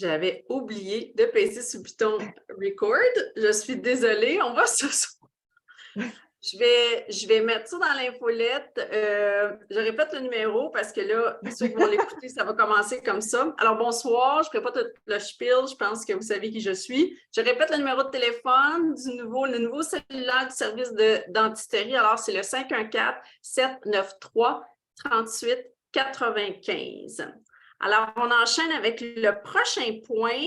J'avais oublié de peser sur le bouton record. Je suis désolée, on va se... Je vais mettre ça dans l'infolette. Je répète le numéro parce que là, ceux qui vont l'écouter, ça va commencer comme ça. Alors, bonsoir, je ne ferai pas tout le spiel, je pense que vous savez qui je suis. Je répète le numéro de téléphone le nouveau cellulaire du service de dentisterie. Alors, c'est le 514-793-3895. Alors, on enchaîne avec le prochain point.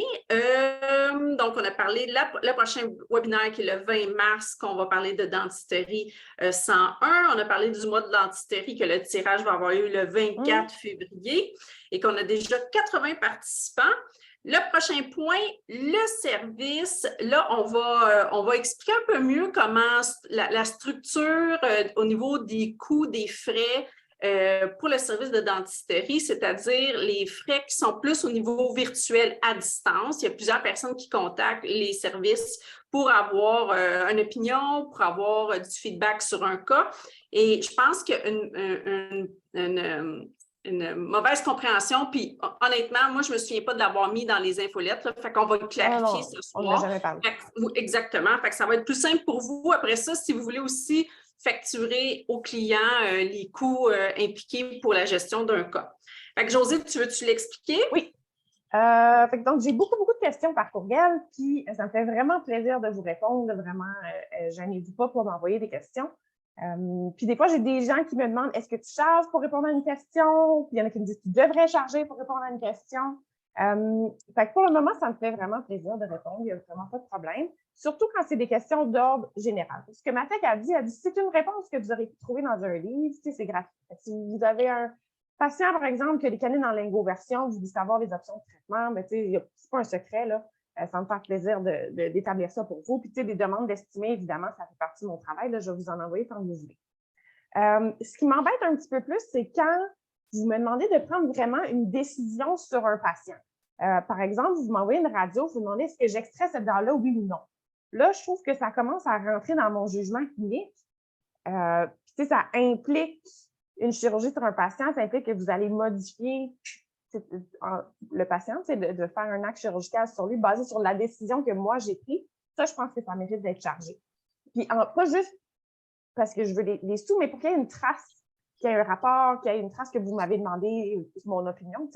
Donc, on a parlé de le prochain webinaire qui est le 20 mars, qu'on va parler de dentisterie 101. On a parlé du mois de dentisterie, que le tirage va avoir lieu le 24 février et qu'on a déjà 80 participants. Le prochain point, le service. Là, on va expliquer un peu mieux comment la structure au niveau des coûts, des frais, pour le service de dentisterie, c'est-à-dire les frais qui sont plus au niveau virtuel à distance. Il y a plusieurs personnes qui contactent les services pour avoir une opinion, pour avoir du feedback sur un cas. Et je pense qu'une mauvaise compréhension, puis honnêtement, moi, je ne me souviens pas de l'avoir mis dans les infolettes, là, fait qu'on va le clarifier ce soir. On n'a jamais parlé. Exactement, fait que ça va être plus simple pour vous. Après ça, si vous voulez aussi facturer aux clients les coûts impliqués pour la gestion d'un cas. Fait que Josée, veux-tu l'expliquer? Oui. Donc, j'ai beaucoup de questions par courriel, puis ça me fait vraiment plaisir de vous répondre. Vraiment, gênez-vous pas pour m'envoyer des questions. Puis des fois, j'ai des gens qui me demandent est-ce que tu charges pour répondre à une question? Puis il y en a qui me disent tu devrais charger pour répondre à une question. Fait que pour le moment, ça me fait vraiment plaisir de répondre. Il n'y a vraiment pas de problème. Surtout quand c'est des questions d'ordre général. Ce que Matec a dit, c'est une réponse que vous aurez pu trouver dans un livre, c'est gratuit. Si vous avez un patient, par exemple, qui a des canines en lingoversion, vous voulez savoir les options de traitement, mais c'est pas un secret, là. Ça me fait plaisir d'établir ça pour vous. Puis, des demandes d'estimer, évidemment, ça fait partie de mon travail. Là, je vais vous en envoyer quand vous voulez. Ce qui m'embête un petit peu plus, c'est quand vous me demandez de prendre vraiment une décision sur un patient. Par exemple, vous m'envoyez une radio, vous me demandez est-ce que j'extrais cette dent-là, oui ou non. Là, je trouve que ça commence à rentrer dans mon jugement clinique. Puis, ça implique une chirurgie sur un patient, ça implique que vous allez modifier le patient, de faire un acte chirurgical sur lui basé sur la décision que moi j'ai prise. Ça, je pense que ça mérite d'être chargé. Puis, pas juste parce que je veux les sous, mais pour qu'il y ait une trace, qu'il y ait un rapport, qu'il y ait une trace que vous m'avez demandé, mon opinion,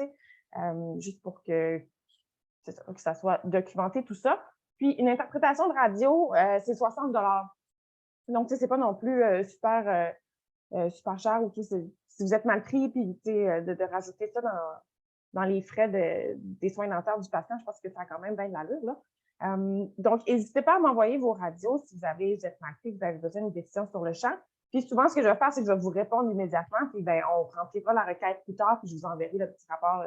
juste pour que ça soit documenté, tout ça. Puis, une interprétation de radio, c'est 60 $. Donc, c'est pas non plus super cher. Ou si vous êtes mal pris, puis de rajouter ça dans les frais des soins dentaires du patient, je pense que ça a quand même bien de l'allure, là. Donc, n'hésitez pas à m'envoyer vos radios si vous êtes mal pris, vous avez besoin d'une décision sur le champ. Puis, souvent, ce que je vais faire, c'est que je vais vous répondre immédiatement, puis on remplira la requête plus tard, puis je vous enverrai le petit rapport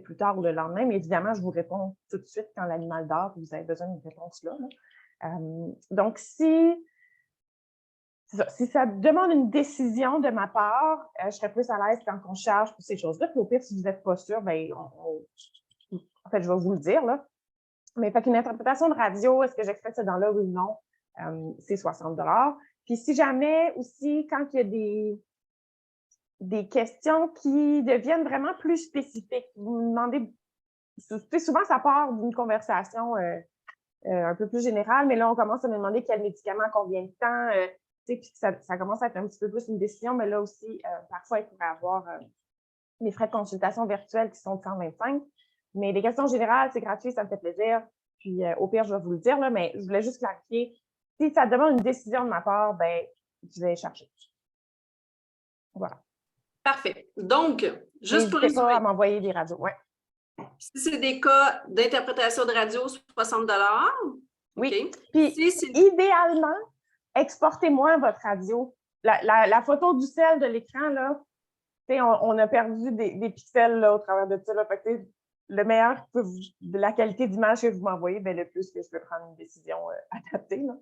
plus tard ou le lendemain. Mais évidemment, je vous réponds tout de suite quand l'animal dort, puis vous avez besoin d'une réponse là. Donc, si ça demande une décision de ma part, je serais plus à l'aise quand on charge pour ces choses-là. Puis au pire, si vous n'êtes pas sûr, en fait, je vais vous le dire, là. Mais fait qu'une interprétation de radio, est-ce que j'extrais ce dent-là, oui ou non, c'est 60 $. Puis si jamais aussi, quand il y a des questions qui deviennent vraiment plus spécifiques, vous me demandez, souvent ça part d'une conversation un peu plus générale, mais là, on commence à me demander quel médicament, combien de temps, puis ça commence à être un petit peu plus une décision, mais là aussi, parfois, il pourrait y avoir les frais de consultation virtuelle qui sont de 125. Mais les questions générales, c'est gratuit, ça me fait plaisir. Puis au pire, je vais vous le dire, là, mais je voulais juste clarifier. Si ça demande une décision de ma part, je vais chercher. Voilà. Parfait. Donc, juste pour résumer. N'hésitez pas à m'envoyer des radios, ouais. Si c'est des cas d'interprétation de radio, 60 $. Oui. Okay. Puis, idéalement, exportez-moi votre radio. La photo du ciel de l'écran, là, on a perdu des pixels là, au travers de ça. Là, fait que, le meilleur de la qualité d'image que vous m'envoyez, le plus que je peux prendre une décision adaptée. Là.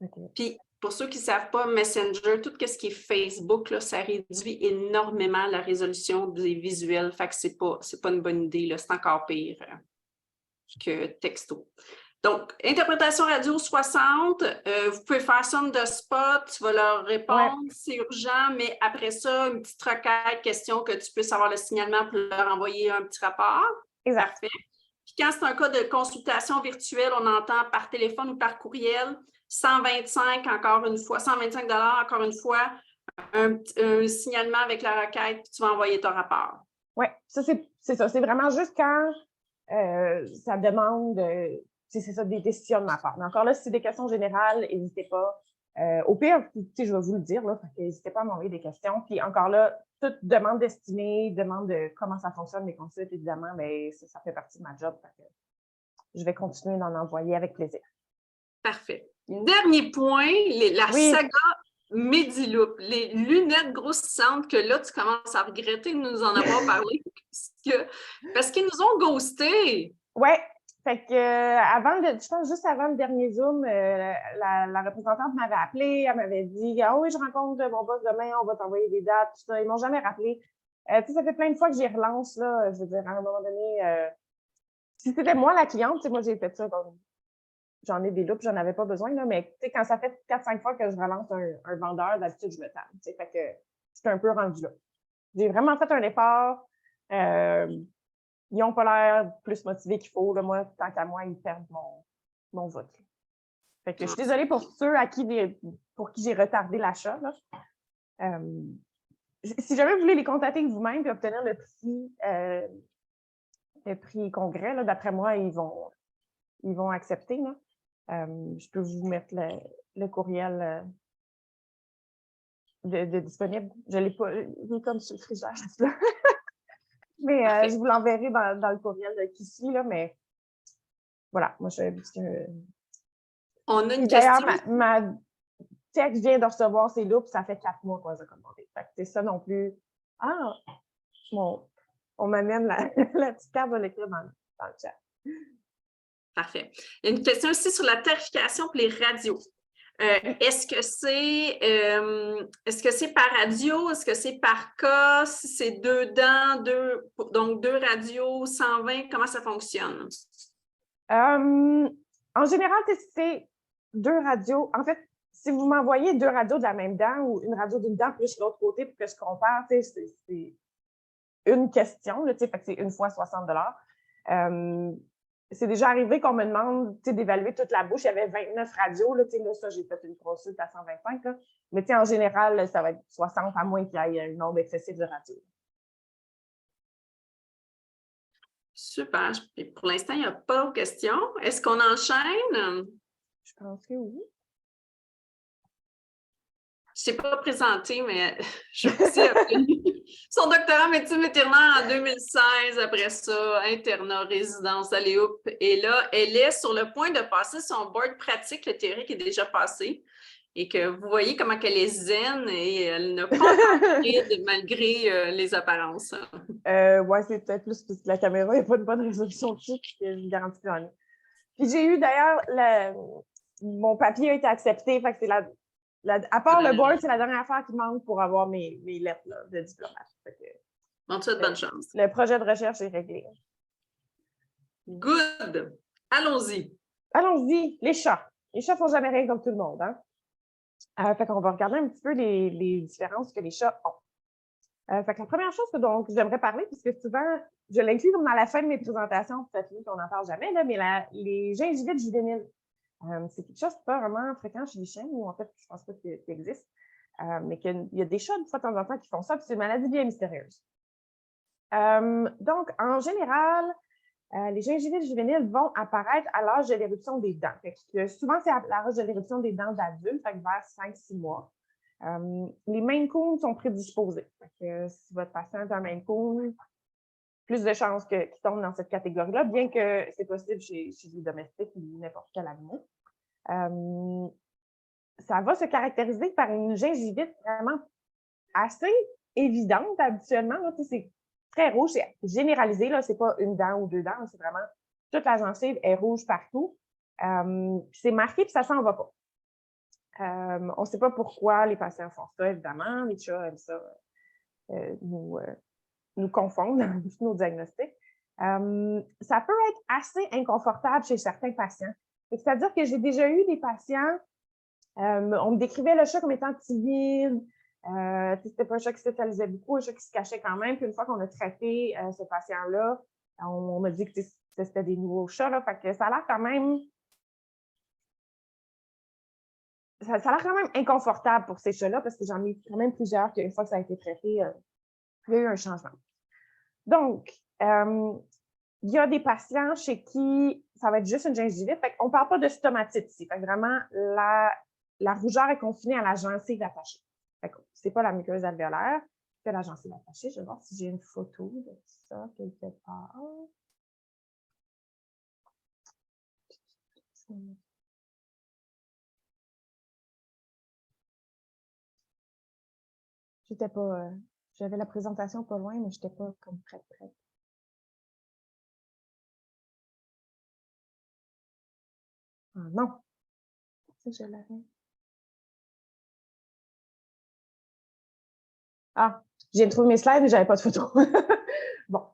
Okay. Puis, pour ceux qui ne savent pas, Messenger, tout ce qui est Facebook, là, ça réduit énormément la résolution des visuels. Fait que c'est pas une bonne idée. C'est encore pire que texto. Donc, interprétation radio 60, vous pouvez faire ça de spot, tu vas leur répondre, c'est urgent, mais après ça, une petite requête, question que tu puisses avoir le signalement pour leur envoyer un petit rapport. Exact. Parfait. Puis quand c'est un cas de consultation virtuelle, on entend par téléphone ou par courriel, 125 encore une fois, 125 encore une fois, un signalement avec la requête, puis tu vas envoyer ton rapport. Oui, ça, c'est ça. C'est vraiment juste quand ça demande, c'est ça, des décisions de ma part. Mais encore là, si c'est des questions générales, n'hésitez pas. Au pire, je vais vous le dire, là, n'hésitez pas à m'envoyer des questions. Puis encore là, toute demande d'estimée, demande de comment ça fonctionne, mes consultes, évidemment, mais ça fait partie de ma job. Je vais continuer d'en envoyer avec plaisir. Parfait. Dernier point, la saga Mediloop, les lunettes grossissantes que là, tu commences à regretter de nous en avoir parlé parce qu'ils nous ont ghostés. Oui. Fait que je pense juste avant le dernier Zoom, la représentante m'avait appelé, elle m'avait dit « Ah oui, je rencontre mon boss demain, on va t'envoyer des dates, tout ça. » Ils m'ont jamais rappelé. Ça fait plein de fois que j'y relance, là. Je veux dire, à un moment donné, si c'était moi la cliente, moi j'ai fait ça, donc j'en ai des loupes, j'en avais pas besoin, là, mais quand ça fait 4-5 fois que je relance un vendeur, d'habitude, je me table. Fait que c'est un peu rendu là. J'ai vraiment fait un effort. Ils n'ont pas l'air plus motivés qu'il faut. Là. Moi, tant qu'à moi, ils perdent mon vote. Fait que je suis désolée pour ceux pour qui j'ai retardé l'achat. Si jamais vous voulez les contacter vous-même et obtenir le prix congrès, d'après moi, ils vont accepter. Là. Je peux vous mettre le courriel de disponible. Je l'ai pas, il est comme sur le frigidaire. Mais je vous l'enverrai dans le courriel qui suit, là, mais voilà, moi, On a une d'ailleurs, question. ma texte vient de recevoir ses loupes, ça fait 4 mois qu'on les a commandées. Fait que c'est ça non plus. Ah, on m'amène la petite carte de l'écrire dans le chat. Parfait. Il y a une question aussi sur la tarification pour les radios. Est-ce que c'est par radio? Est-ce que c'est par cas? Si c'est 2 dents, donc 2 radios, 120, comment ça fonctionne? En général, c'est 2 radios. En fait, si vous m'envoyez 2 radios de la même dent ou une radio d'une dent plus l'autre côté pour que je compare, c'est une question, là, fait que c'est une fois 60 $. C'est déjà arrivé qu'on me demande d'évaluer toute la bouche. Il y avait 29 radios. Là, ça, j'ai fait une consulte à 125. Là. Mais en général, ça va être 60 à moins qu'il y ait un nombre excessif de radios. Super. Et pour l'instant, il n'y a pas de questions. Est-ce qu'on enchaîne? Je pense que oui. Je ne t'ai pas présenté, mais je suis son doctorat en médecine vétérinaire en 2016. Après ça, internat, résidence à Léoupe. Et là, elle est sur le point de passer son board pratique. Le théorique est déjà passé. Et que vous voyez comment elle est zen et elle n'a pas encore ride malgré les apparences. Oui, c'est peut-être plus parce que la caméra n'a pas de bonne résolution dessus, puis que je garantis que j'en ai. Puis j'ai eu d'ailleurs, mon papier a été accepté, fait que c'est à part le board, c'est la dernière affaire qui manque pour avoir mes lettres là, de diplomate. Bon, tu as de bonne chance. Le projet de recherche est réglé. Good! Allons-y. Allons-y, les chats. Les chats font jamais rien comme tout le monde, hein? Fait qu'on va regarder un petit peu les différences que les chats ont. Fait que la première chose que j'aimerais parler, puisque souvent, je l'inclus comme dans la fin de mes présentations, peut-être qu'on n'en parle jamais, là, mais les gingivites juvéniles. C'est quelque chose qui n'est pas vraiment fréquent chez les chiens, ou en fait, je ne pense pas qu'il existe, mais qu'il y a des chats, de fois de temps en temps, qui font ça, puis c'est une maladie bien mystérieuse. Donc, en général, les gingivites juvéniles vont apparaître à l'âge de l'éruption des dents. Souvent, c'est à l'âge de l'éruption des dents d'adultes, vers 5-6 mois. Les Maine Coon sont prédisposés. Si votre patient est un Maine Coon, plus de chances qu'il tombe dans cette catégorie-là, bien que c'est possible chez les domestiques ou n'importe quel animal. Ça va se caractériser par une gingivite vraiment assez évidente habituellement. C'est très rouge, c'est généralisé, ce n'est pas une dent ou 2 dents, c'est vraiment toute la gencive est rouge partout. C'est marqué puis ça ne s'en va pas. On ne sait pas pourquoi les patients font ça, évidemment. Les chats aiment ça nous confondre dans tous nos diagnostics. Ça peut être assez inconfortable chez certains patients. C'est-à-dire que j'ai déjà eu des patients, on me décrivait le chat comme étant timide, c'était pas un chat qui socialisait beaucoup, un chat qui se cachait quand même. Puis une fois qu'on a traité ce patient-là, on m'a dit que c'était des nouveaux chats, là, fait que ça a l'air quand même... Ça a l'air quand même inconfortable pour ces chats-là, parce que j'en ai quand même plusieurs qu'une fois que ça a été traité, il y a eu un changement. Donc, il y a des patients chez qui ça va être juste une gingivite. On ne parle pas de stomatite ici. Fait que vraiment, la rougeur est confinée à la gencive attachée. Ce n'est pas la muqueuse alvéolaire, c'est la gencive attachée. Je vais voir si j'ai une photo de ça quelque part. J'étais pas... j'avais la présentation pas loin, mais je n'étais pas comme prête. Ah non! Je l'avais. Ah, j'ai trouvé mes slides, mais je n'avais pas de photo. Bon.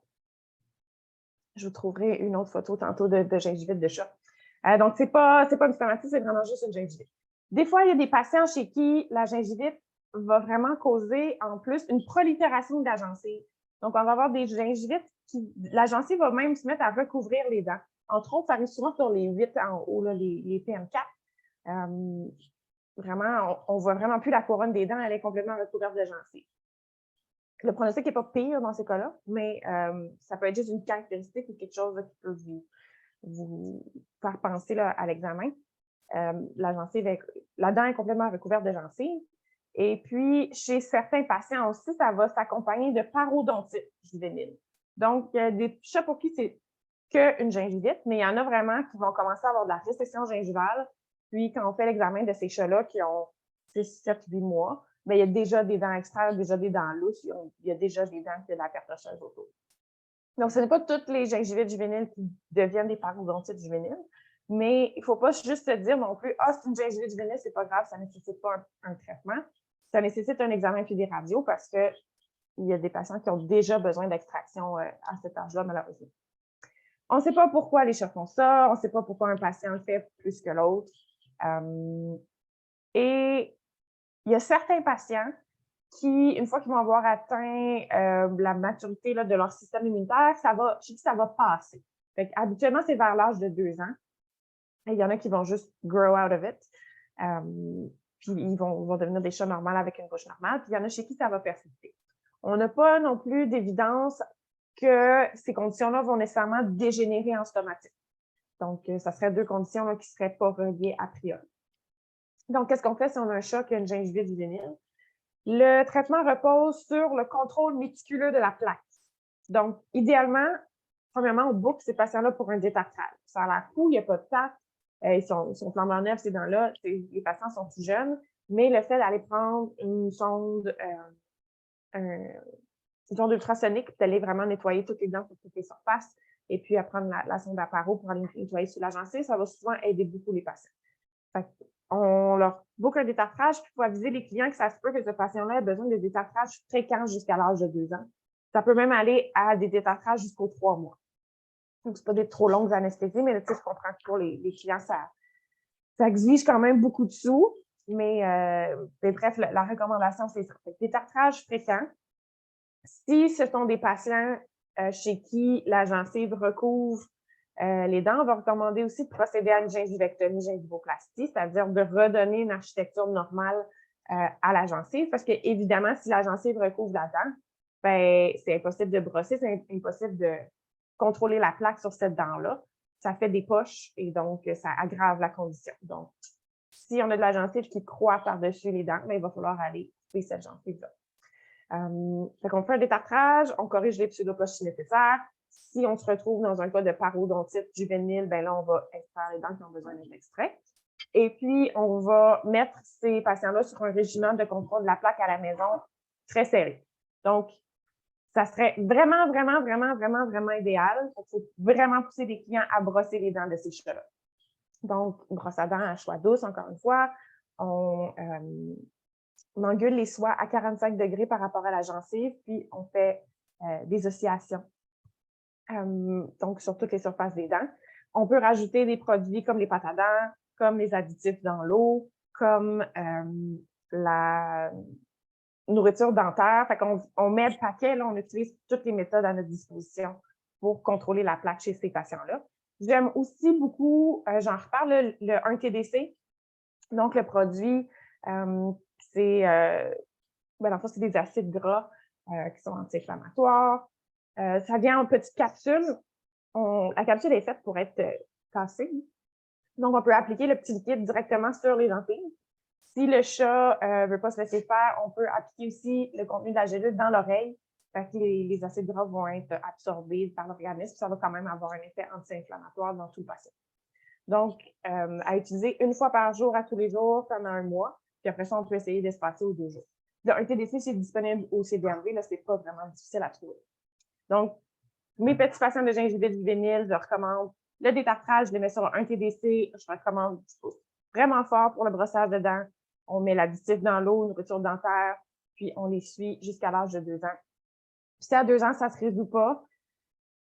Je vous trouverai une autre photo tantôt de gingivite de chat. Donc, c'est pas une stomatite, c'est vraiment juste une gingivite. Des fois, il y a des patients chez qui la gingivite va vraiment causer, en plus, une prolifération de la gencive. Donc, on va avoir des gingivites qui... La gencive va même se mettre à recouvrir les dents. Entre autres, ça arrive souvent sur les 8 en haut, là, les PM4. Vraiment, on ne voit vraiment plus la couronne des dents, elle est complètement recouverte de gencive. Le pronostic n'est pas pire dans ces cas-là, mais ça peut être juste une caractéristique ou quelque chose qui peut vous faire penser là, à l'examen. La dent est complètement recouverte de gencive. Et puis, chez certains patients aussi, ça va s'accompagner de parodontite juvénile. Donc, il y a des chats pour qui c'est qu'une gingivite, mais il y en a vraiment qui vont commencer à avoir de la récession gingivale. Puis, quand on fait l'examen de ces chats-là qui ont 6, 7, 8 mois, bien, il y a déjà des dents externes, déjà des dents lousses, il y a déjà des dents qui ont de la perte osseuse autour. Donc, ce n'est pas toutes les gingivites juvéniles qui deviennent des parodontites juvéniles, mais il ne faut pas juste se dire non plus « Ah, c'est une gingivite juvénile, c'est pas grave, ça ne nécessite pas un traitement. » Ça nécessite un examen puis des radios parce qu'il y a des patients qui ont déjà besoin d'extraction à cet âge-là, malheureusement. On ne sait pas pourquoi les chats font ça, on ne sait pas pourquoi un patient le fait plus que l'autre. Et il y a certains patients qui, une fois qu'ils vont avoir atteint la maturité là, de leur système immunitaire, ça va passer. Habituellement, c'est vers l'âge de 2 ans. Et il y en a qui vont juste grow out of it. Puis ils vont devenir des chats normaux avec une bouche normale. Puis il y en a chez qui ça va persister. On n'a pas non plus d'évidence que ces conditions-là vont nécessairement dégénérer en stomatite. Donc, ça serait 2 conditions là, qui ne seraient pas reliées a priori. Donc, qu'est-ce qu'on fait si on a un chat qui a une gingivite juvénile? Le traitement repose sur le contrôle méticuleux de la plaque. Donc, idéalement, premièrement, on book ces patients-là pour un détartrage. Ça a l'air fou, il n'y a pas de tact, ils sont flambant neufs, ces dents-là, les patients sont tout jeunes, mais le fait d'aller prendre une sonde ultrasonique, puis d'aller vraiment nettoyer toutes les dents sur toutes les surfaces, et puis à prendre la sonde à paro pour aller nettoyer sous la gencive, ça va souvent aider beaucoup les patients. Fait on leur book un détartrage, puis il faut aviser les clients que ça se peut que ce patient-là ait besoin de détartrage fréquents jusqu'à l'âge de 2 ans. Ça peut même aller à des détartrages jusqu'aux 3 mois. Donc, ce n'est pas des trop longues anesthésies, mais je comprends que pour les clients, ça exige quand même beaucoup de sous. Mais bref, la recommandation, c'est ça. Détartrage fréquent. Si ce sont des patients chez qui la gencive recouvre les dents, on va recommander aussi de procéder à une gingivectomie, gingivoplastie, c'est-à-dire de redonner une architecture normale à la gencive, parce que évidemment, si la gencive recouvre la dent, ben, c'est impossible de brosser, c'est impossible de contrôler la plaque sur cette dent-là. Ça fait des poches et donc ça aggrave la condition. Donc, si on a de la gencive qui croît par-dessus les dents, ben, il va falloir aller couper cette gencive-là. On fait un détartrage, on corrige les pseudopoches si nécessaire. Si on se retrouve dans un cas de parodontite juvénile, ben là, on va extraire les dents qui ont besoin d'être extraites. Et puis, on va mettre ces patients-là sur un régime de contrôle de la plaque à la maison très serré. Donc, ça serait vraiment, vraiment, vraiment, vraiment, vraiment idéal. Il faut vraiment pousser les clients à brosser les dents de ces chats-là. Donc, une brosse à dents à choix douce, encore une fois. On engule les soies à 45 degrés par rapport à la gencive, puis on fait des oscillations. Donc, sur toutes les surfaces des dents. On peut rajouter des produits comme les pâtes à dents, comme les additifs dans l'eau, comme la nourriture dentaire. Fait qu'on met le paquet, là, on utilise toutes les méthodes à notre disposition pour contrôler la plaque chez ces patients-là. J'aime aussi beaucoup, j'en reparle, le 1-TDC. Donc, le produit, c'est, dans le fond, c'est des acides gras qui sont anti-inflammatoires. Ça vient en petites capsules. La capsule est faite pour être cassée. Donc, on peut appliquer le petit liquide directement sur les gencives. Si le chat ne veut pas se laisser faire, on peut appliquer aussi le contenu de la gélule dans l'oreille. Fait que les acides gras vont être absorbés par l'organisme. Ça va quand même avoir un effet anti-inflammatoire dans tout le patient. Donc, à utiliser une fois par jour à tous les jours pendant un mois. Puis après ça, on peut essayer d'espacer aux 2 jours. Le 1-TDC, c'est disponible au CDMV. Là, c'est pas vraiment difficile à trouver. Donc, mes petits patients de gingivite juvénile, je recommande le détartrage, je les mets sur un 1-TDC. Je recommande vraiment fort pour le brossage de dents. On met l'additif dans l'eau, une nourriture dentaire, puis on les suit jusqu'à l'âge de 2 ans. Puis si à 2 ans, ça ne se résout pas,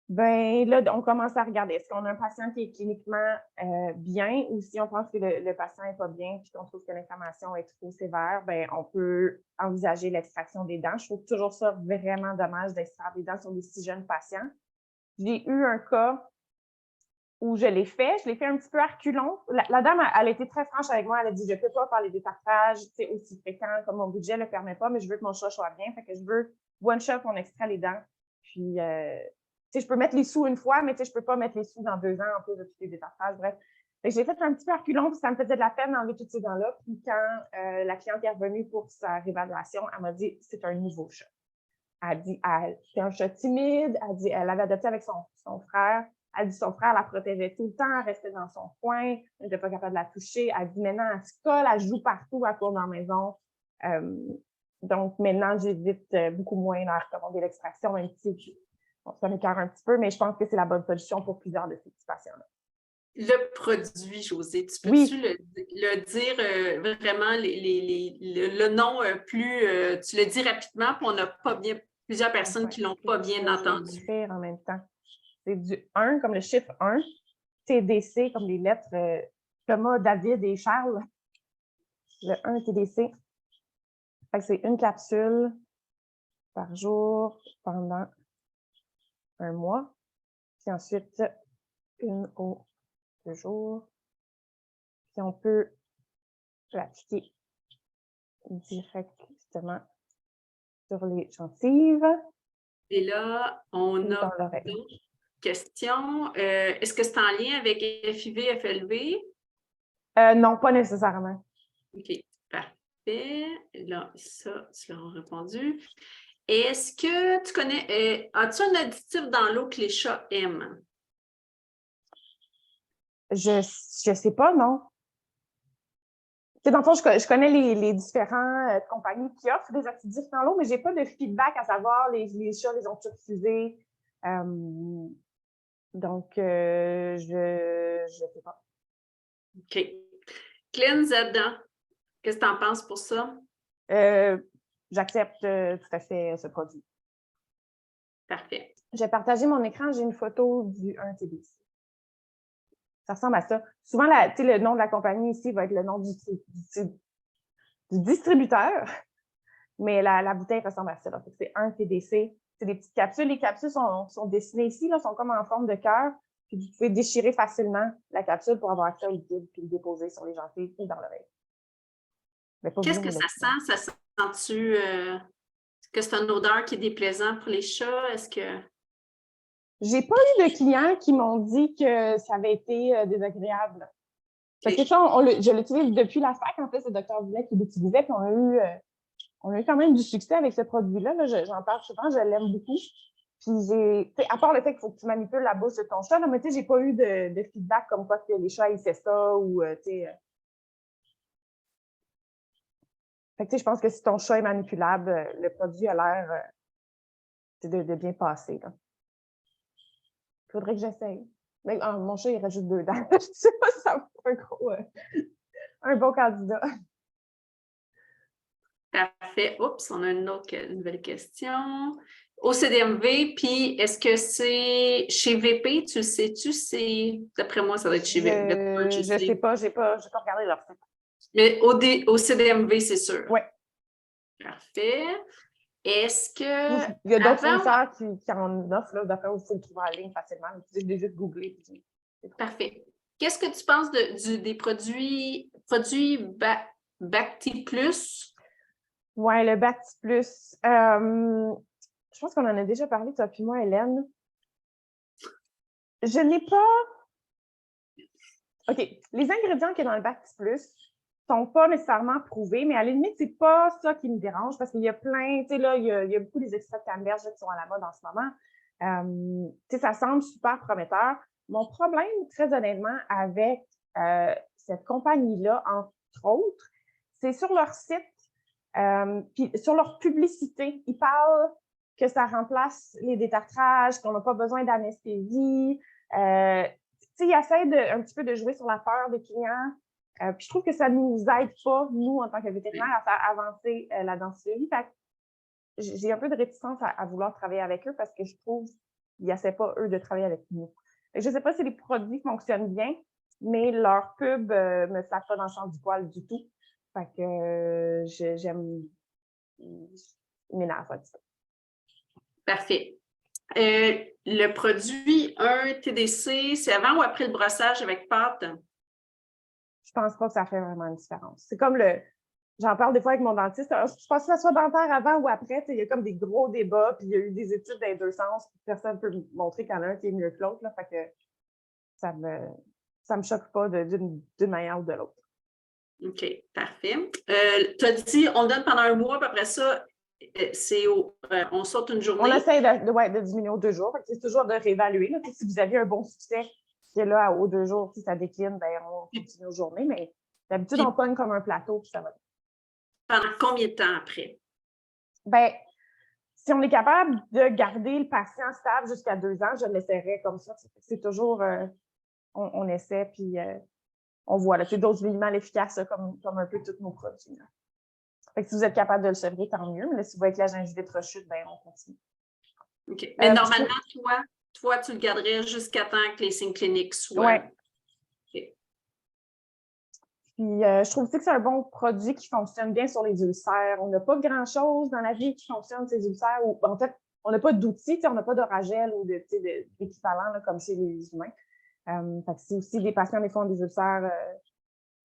ben là, on commence à regarder. Est-ce qu'on a un patient qui est cliniquement bien ou si on pense que le patient n'est pas bien puis qu'on trouve que l'inflammation est trop sévère, ben on peut envisager l'extraction des dents. Je trouve toujours ça vraiment dommage d'extraire des dents sur des si jeunes patients. J'ai eu un cas où je l'ai fait un petit peu à reculons. La dame, elle a été très franche avec moi. Elle a dit, je ne peux pas faire les détartrages aussi fréquents comme mon budget ne le permet pas, mais je veux que mon chat soit bien. Fait que je veux one shot, on extrait les dents. Puis, je peux mettre les sous une fois, mais je ne peux pas mettre les sous dans 2 ans en plus de tous les détartrages. Bref. Fait que j'ai fait un petit peu à reculons, puis ça me faisait de la peine d'enlever toutes ces dents-là. Puis quand la cliente est revenue pour sa réévaluation, elle m'a dit, c'est un nouveau chat. Elle dit, c'est un chat timide. Elle dit, elle l'avait adopté avec son frère. Elle dit son frère la protégeait tout le temps, elle restait dans son coin, elle n'était pas capable de la toucher. Elle dit maintenant, elle se colle, elle joue partout, elle court dans la maison. Donc maintenant, j'évite beaucoup moins de recommander l'extraction, même si ça m'écœure un petit peu, mais je pense que c'est la bonne solution pour plusieurs de ces petits patients-là. Le produit, Josée, tu peux-tu le dire vraiment le nom plus, tu le dis rapidement, puis on n'a pas bien, plusieurs personnes qui ne l'ont pas bien entendu. Je vais écrire en même temps. C'est du 1 comme le chiffre 1, TDC comme les lettres Thomas, David et Charles. Le 1 TDC. Fait que c'est une capsule par jour pendant un mois. Puis ensuite, une aux 2 jours. Puis on peut l'appliquer directement sur les gencives. Et là, on a d'autres questions. Est-ce que c'est en lien avec FIV, FLV? Non, pas nécessairement. OK, parfait. Là, ça, tu l'as répondu. Est-ce que tu connais, as-tu un additif dans l'eau que les chats aiment? Je sais pas, non. Dans le fond, je connais les différentes compagnies qui offrent des additifs dans l'eau, mais j'ai pas de feedback à savoir les chats les ont refusés. Donc, je sais pas. OK. Cleanse Adam, qu'est-ce que tu en penses pour ça? J'accepte tout à fait ce produit. Parfait. J'ai partagé mon écran, j'ai une photo du 1-TDC. Ça ressemble à ça. Souvent, le nom de la compagnie ici va être le nom du distributeur, mais la bouteille ressemble à ça. Là. C'est 1-TDC. C'est des petites capsules. Les capsules sont dessinées ici, là, sont comme en forme de cœur. Puis vous pouvez déchirer facilement la capsule pour avoir accès au liquide puis le déposer sur les gencives et dans l'oreille. Qu'est-ce que ça sent? Ça sent-tu que c'est une odeur qui est déplaisante pour les chats? Est-ce que... J'ai pas eu de clients qui m'ont dit que ça avait été désagréable. Parce que ça, je l'utilise depuis la fac. En fait, c'est le Dr. Villette qui l'utilisait. Puis on a eu quand même du succès avec ce produit-là. Là, j'en parle souvent, je l'aime beaucoup. Puis à part le fait qu'il faut que tu manipules la bouche de ton chat, là, mais j'ai pas eu de feedback comme quoi que les chats ils fait ça ou Fait que je pense que si ton chat est manipulable, le produit a l'air de bien passer. Il faudrait que j'essaye. Mais mon chat, il reste juste 2 dents. Je sais pas si ça va être un bon candidat. Parfait. Oups, on a une nouvelle question. Au CDMV, puis est-ce que c'est chez VP? Tu le sais-tu? D'après moi, ça doit être chez VP. Je sais pas, j'ai pas regardé leur site. Mais au CDMV, c'est sûr. Oui. Parfait. Est-ce que Il y a d'autres avant... fournisseurs qui en offrent, là, d'après où il faut le trouver en ligne facilement. Je l'ai juste googlé. Parfait. Qu'est-ce que tu penses des produits Bacti Plus? Oui, le Bacti Plus. Je pense qu'on en a déjà parlé, toi puis moi, Hélène. Je n'ai pas... OK. Les ingrédients qu'il y a dans le Bacti Plus sont pas nécessairement prouvés, mais à la limite, c'est pas ça qui me dérange parce qu'il y a plein, tu sais, là, il y a beaucoup des extraits de canneberge qui sont à la mode en ce moment. Tu sais, ça semble super prometteur. Mon problème, très honnêtement, avec cette compagnie-là, entre autres, c'est sur leur site, puis sur leur publicité. Ils parlent que ça remplace les détartrages, qu'on n'a pas besoin d'anesthésie. Tu sais, ils essaient un petit peu de jouer sur la peur des clients. Puis je trouve que ça ne nous aide pas, nous, en tant que vétérinaires, à faire avancer la dentisterie. Fait que j'ai un peu de réticence à vouloir travailler avec eux parce que je trouve qu'ils n'essaient pas, eux, de travailler avec nous. Je ne sais pas si les produits fonctionnent bien, mais leur pub ne me flatte pas dans le sens du poil du tout. Fait que j'aime... Il m'énerve un petit peu. Parfait. Le produit 1 TDC, c'est avant ou après le brossage avec pâte? Je pense pas que ça fait vraiment une différence. C'est comme j'en parle des fois avec mon dentiste. Je pense que ça soit dentaire avant ou après. Il y a comme des gros débats, puis il y a eu des études dans les deux sens. Personne ne peut me montrer qu'il y en a un qui est mieux que l'autre. Fait que ça me choque pas d'une manière ou de l'autre. OK, parfait. Tu as dit, on le donne pendant 1 mois, puis après ça, on saute une journée. On essaie de diminuer aux 2 jours. C'est toujours de réévaluer. Là. Si vous avez un bon succès qui est là aux 2 jours, si ça décline, ben, on continue aux journées. Mais d'habitude, on pogne comme un plateau, puis ça va. Pendant combien de temps après? Ben, si on est capable de garder le patient stable jusqu'à 2 ans, je l'essaierai comme ça. C'est toujours, on essaie, puis on voit. C'est dose minimale efficace, comme un peu tous nos produits. Là. Fait que si vous êtes capable de le sevrer, tant mieux. Mais là, si vous voyez que la gingivite rechute, ben, on continue. OK. Mais normalement, toi, tu le garderais jusqu'à temps que les signes cliniques soient... Oui. Okay. Puis, je trouve aussi que c'est un bon produit qui fonctionne bien sur les ulcères. On n'a pas grand-chose dans la vie qui fonctionne sur les ulcères. En fait, on n'a pas d'outils, on n'a pas d'oragel ou d'équivalent comme chez les humains. Fait que c'est aussi des patients, des fois, ont des ulcères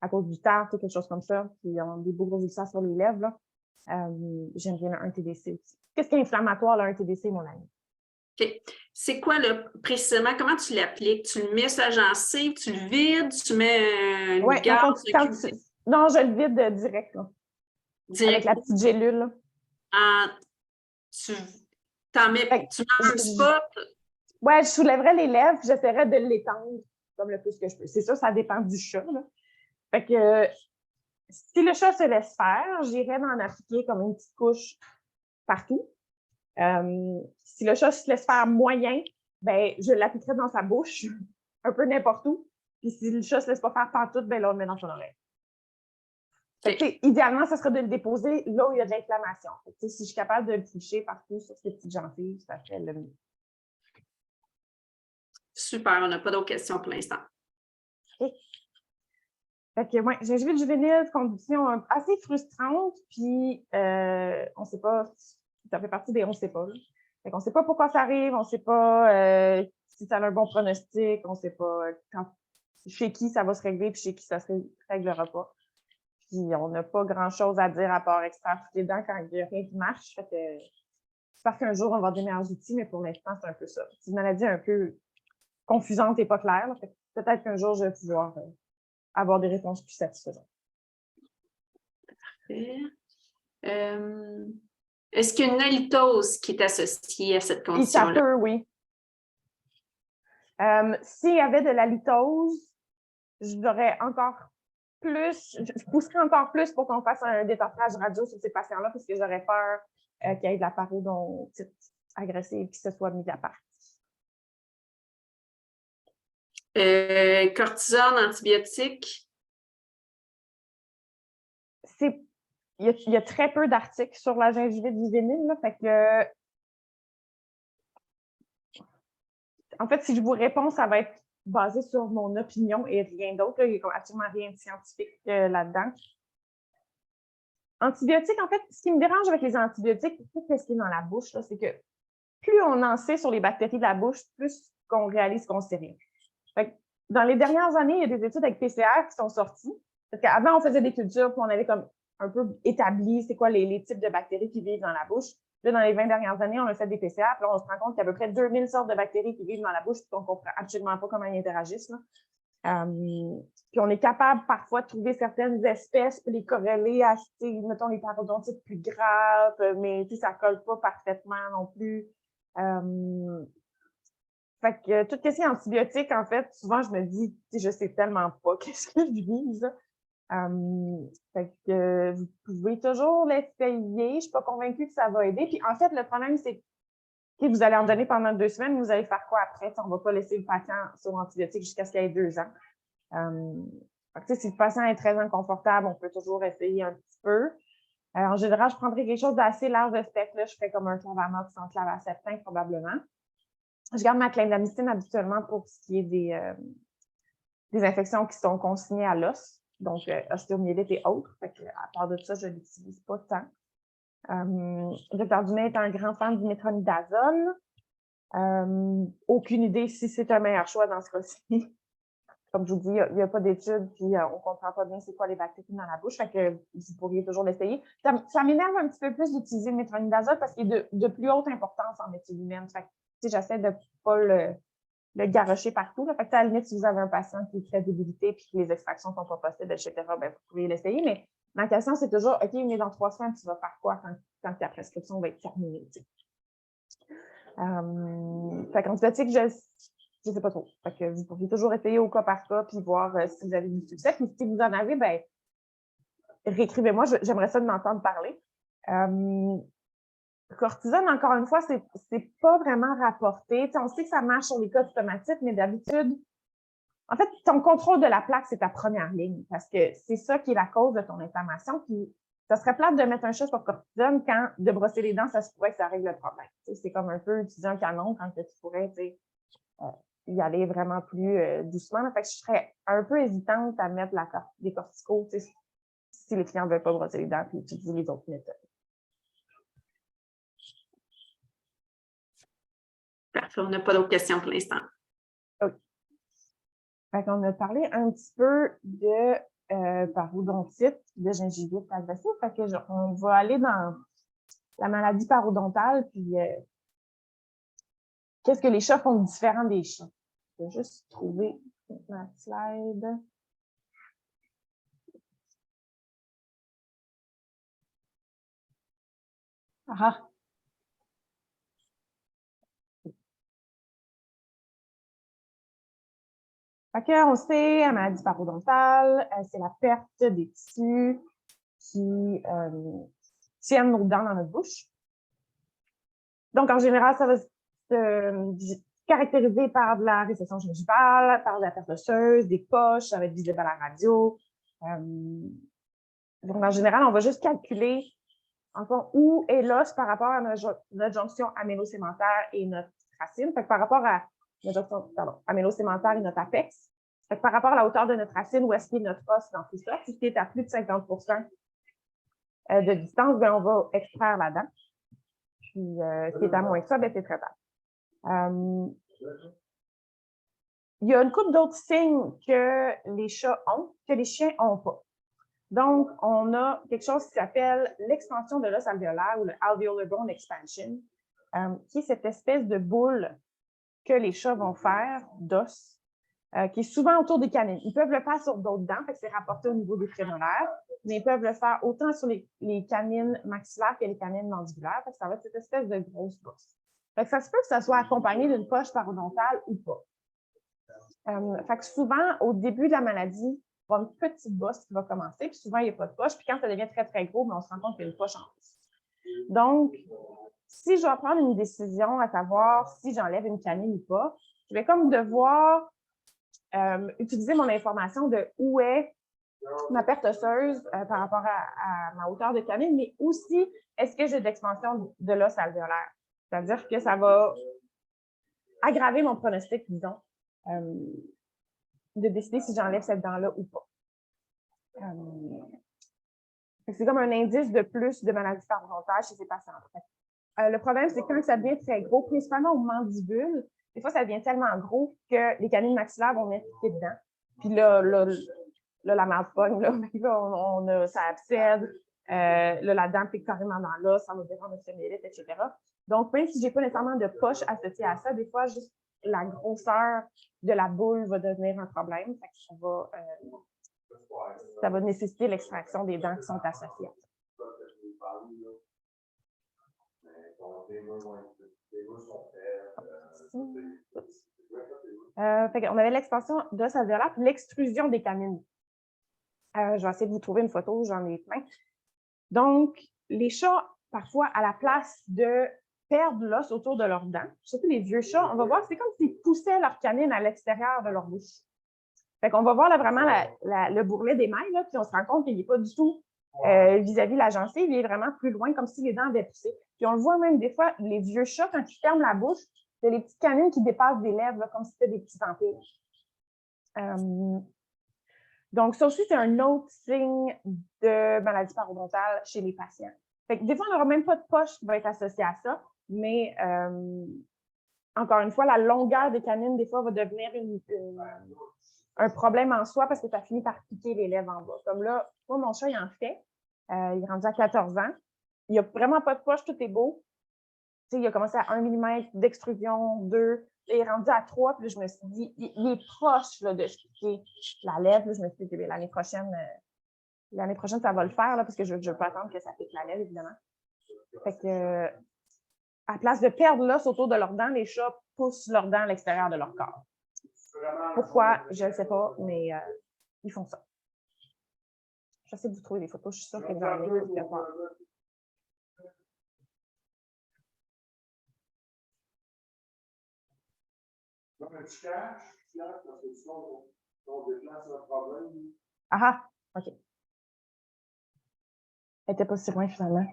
à cause du tartre ou quelque chose comme ça, puis ils ont des beaux gros ulcères sur les lèvres. Là. J'aime bien un TDC aussi. Qu'est-ce qui est inflammatoire, là, un TDC, mon ami? OK. C'est quoi, là, précisément, comment tu l'appliques? Tu le mets sur la gencive, tu le vides, tu mets une gaz? Non, je le vide direct, là. Avec la petite gélule. Là. Tu mets un spot? Ouais, je soulèverais les lèvres, puis j'essaierais de l'étendre comme le plus que je peux. C'est sûr, ça dépend du chat, là. Fait que si le chat se laisse faire, j'irais en appliquer comme une petite couche partout. Si le chat se laisse faire moyen, ben je l'appliquerai dans sa bouche, un peu n'importe où. Puis si le chat ne se laisse pas faire partout, ben là, on le met dans son oreille. Fait que, idéalement, ça serait de le déposer là où il y a de l'inflammation. Si je suis capable de le toucher partout sur ces petites gencives, ça fait le mieux. Super, on n'a pas d'autres questions pour l'instant. Okay. Fait que, ouais, gingivite juvénile, condition assez frustrante, puis on ne sait pas, ça fait partie des on ne sait pas. Là. Fait qu'on ne sait pas pourquoi ça arrive, on ne sait pas si ça a un bon pronostic, on ne sait pas chez qui ça va se régler, puis chez qui ça ne se réglera pas. Puis on n'a pas grand-chose à dire à part extraire toutes les dents quand il n'y a rien qui marche. Fait que j'espère qu'un jour, on va avoir des meilleurs outils, mais pour l'instant, c'est un peu ça. C'est une maladie un peu confusante et pas claire. Là. Fait que peut-être qu'un jour, je vais pouvoir avoir des réponses plus satisfaisantes. Parfait. Est-ce qu'il y a une halitose qui est associée à cette condition-là? Et ça peut, oui. S'il y avait de la litose, j'aurais encore plus, je pousserais encore plus pour qu'on fasse un détartrage radio sur ces patients-là parce que j'aurais peur qu'il y ait de la parodontite agressive qui se soit mise à part. Cortisone, antibiotiques? Il y a très peu d'articles sur la gingivite juvénile, là, fait que en fait, si je vous réponds, ça va être basé sur mon opinion et rien d'autre. Il n'y a absolument rien de scientifique là-dedans. Antibiotiques, en fait, ce qui me dérange avec les antibiotiques, tout ce qui est dans la bouche, c'est que plus on en sait sur les bactéries de la bouche, plus qu'on réalise qu'on ne sait rien. Fait que dans les dernières années, il y a des études avec PCR qui sont sorties. Parce qu'avant, on faisait des cultures, puis on avait comme un peu établi c'est quoi les types de bactéries qui vivent dans la bouche. Là, dans les 20 dernières années, on a fait des PCR, puis là, on se rend compte qu'il y a à peu près 2000 sortes de bactéries qui vivent dans la bouche, puis qu'on ne comprend absolument pas comment ils interagissent. Là. Puis on est capable parfois de trouver certaines espèces, puis les corréler à, mettons, les parodontites plus graves, mais ça ne colle pas parfaitement non plus. Fait que tout ce qui est antibiotique, en fait, souvent, je me dis, je sais tellement pas qu'est-ce que je vise. Fait que vous pouvez toujours l'essayer. Je suis pas convaincue que ça va aider. Puis en fait, le problème, c'est que vous allez en donner pendant 2 semaines, vous allez faire quoi après? On ne va pas laisser le patient sur antibiotique jusqu'à ce qu'il ait 2 ans. Fait que, si le patient est très inconfortable, on peut toujours essayer un petit peu. En général, je prendrais quelque chose d'assez large de spectre. Là. Je ferais comme un Clavanox sans clavaceptin probablement. Je garde ma clindamycine habituellement pour ce qui est des infections qui sont consignées à l'os, donc ostéomyélite et autres. Fait que, à part de ça, je ne l'utilise pas tant. Le Dr Dumais est un grand fan du métronidazole. Aucune idée si c'est un meilleur choix dans ce cas-ci. Comme je vous dis, il n'y a pas d'études, puis on ne comprend pas bien c'est quoi les bactéries dans la bouche, fait que vous pourriez toujours l'essayer. Ça m'énerve un petit peu plus d'utiliser le métronidazole parce qu'il est de plus haute importance en médecine humaine. Fait que, j'essaie de ne pas le garrocher partout. Là. Fait que, à la limite, si vous avez un patient qui est très débilité et que les extractions ne sont pas possibles, etc., ben, vous pouvez l'essayer. Mais ma question, c'est toujours, OK, mais dans 3 semaines, tu vas faire quoi quand ta prescription va être terminée? Fait qu'antibiotique, je ne sais pas trop. Fait que vous pourriez toujours essayer au cas par cas puis voir si vous avez du succès. Puis si vous en avez, ben réécrivez-moi. J'aimerais ça de m'entendre parler. Cortisone, encore une fois, c'est pas vraiment rapporté. T'sais, on sait que ça marche sur les cas automatiques, mais d'habitude, en fait, ton contrôle de la plaque, c'est ta première ligne parce que c'est ça qui est la cause de ton inflammation. Puis ça serait plate de mettre un chat sur cortisone quand de brosser les dents, ça se pourrait que ça règle le problème. C'est comme un peu utiliser un canon quand tu pourrais y aller vraiment plus doucement. Fait que je serais un peu hésitante à mettre des corticos si les clients ne veulent pas brosser les dents et utiliser les autres méthodes. Parfait, on n'a pas d'autres questions pour l'instant. Oui. Fait qu'on a parlé un petit peu de parodontite, de gingivite agressive. Fait que on va aller dans la maladie parodontale, puis qu'est-ce que les chats font de différent des chiens? Je vais juste trouver ma slide. Ah! Fait qu'on sait, la maladie parodontale, c'est la perte des tissus qui tiennent nos dents dans notre bouche. Donc, en général, ça va se caractérisé par de la récession gingivale, par de la perte osseuse, des poches, ça va être visible à la radio. Donc, en général, on va juste calculer en fond, où est l'os par rapport à notre jonction amélo-sémentaire et notre racine. Fait que par rapport à notre jonction amélo-sémentaire et notre apex, fait que par rapport à la hauteur de notre racine, où est-ce qu'il y a notre os dans tout ça, si c'est à plus de 50 de distance, bien, on va extraire la dent. Puis, si c'est à moins que ça, bien, c'est traitable. Il y a une couple d'autres signes que les chats ont, que les chiens n'ont pas. Donc, on a quelque chose qui s'appelle l'expansion de l'os alvéolaire ou le alveolar bone expansion, qui est cette espèce de boule que les chats vont faire d'os, qui est souvent autour des canines. Ils peuvent le faire sur d'autres dents, fait que c'est rapporté au niveau des prémolaires, mais ils peuvent le faire autant sur les canines maxillaires que les canines mandibulaires, fait que ça va être cette espèce de grosse bosse. Fait que ça se peut que ça soit accompagné d'une poche parodontale ou pas. Fait que souvent, au début de la maladie, il y a une petite bosse qui va commencer, puis souvent, il n'y a pas de poche. Puis quand ça devient très, très gros, on se rend compte qu'il y a une poche en plus. Donc, si je dois prendre une décision à savoir si j'enlève une canine ou pas, je vais comme devoir utiliser mon information de où est ma perte osseuse par rapport à ma hauteur de canine, mais aussi, est-ce que j'ai de l'expansion de l'os alvéolaire? C'est-à-dire que ça va aggraver mon pronostic, disons, de décider si j'enlève cette dent-là ou pas. C'est comme un indice de plus de maladie parodontale chez ces patients. Le problème, c'est que quand ça devient très gros, principalement aux mandibules, des fois, ça devient tellement gros que les canines maxillaires vont venir piquer dedans. Puis là la marde pogne, là, ça abcède. Là, la dent pique carrément dans l'os, ça va défendre le sémilite, etc. Donc, même si je n'ai pas nécessairement de poche associée à ça, des fois, juste la grosseur de la boule va devenir un problème. Ça va nécessiter l'extraction des dents qui sont associées à ça. On avait l'expansion d'os alvéolaire et l'extrusion des canines. Je vais essayer de vous trouver une photo, j'en ai plein. Donc, les chats, parfois, à la place de perdre l'os autour de leurs dents, surtout les vieux chats, on va voir que c'est comme s'ils poussaient leurs canines à l'extérieur de leur bouche. Fait qu'on va voir là, vraiment le bourrelet d'émail, puis on se rend compte qu'il n'est pas du tout vis-à-vis la gencive, il est vraiment plus loin, comme si les dents avaient poussé. Puis on le voit même des fois, les vieux chats, quand ils ferment la bouche, il y a les petites canines qui dépassent des lèvres, là, comme si c'était des petits vampires. Donc, ça aussi, c'est un autre signe de maladie parodontale chez les patients. Fait que des fois, on n'aura même pas de poche qui va être associée à ça, mais encore une fois, la longueur des canines, des fois, va devenir un problème en soi parce que ça finit par piquer les lèvres en bas. Comme là, moi, mon chat, il en fait. Il est rendu à 14 ans. Il n'y a vraiment pas de poche, tout est beau. Tu sais, il a commencé à 1 mm d'extrusion, 2. Il est rendu à 3, puis là, je me suis dit, il est proche là, de se piquer la lèvre. Là, je me suis dit, l'année prochaine, ça va le faire, là, parce que je ne veux pas attendre que ça pique la lèvre, évidemment. Fait que, à place de perdre l'os autour de leurs dents, les chats poussent leurs dents à l'extérieur de leur corps. Pourquoi? Je ne sais pas, mais ils font ça. J'essaie de vous trouver des photos, je suis sûre que vous en avez quelque part. Ah, OK. Elle n'était pas si loin, finalement.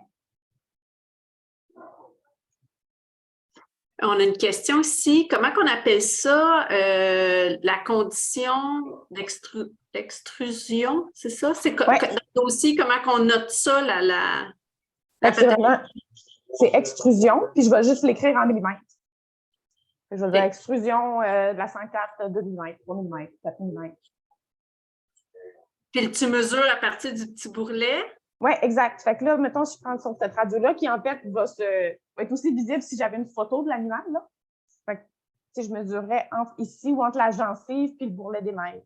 On a une question ici. Comment on appelle ça, la condition d'extrusion? C'est ça? C'est aussi comment on note ça, c'est extrusion, puis je vais juste l'écrire en millimètres. Je vais dire extrusion de la 104, 2 mm, 3 mm, 4 mm. Puis tu mesures à partir du petit bourrelet? Oui, exact. Fait que là, mettons, je prends sur cette radio-là qui, en fait, va être aussi visible si j'avais une photo de l'animal, là. Fait que, je mesurerais entre ici ou entre la gencive puis le bourrelet d'émail.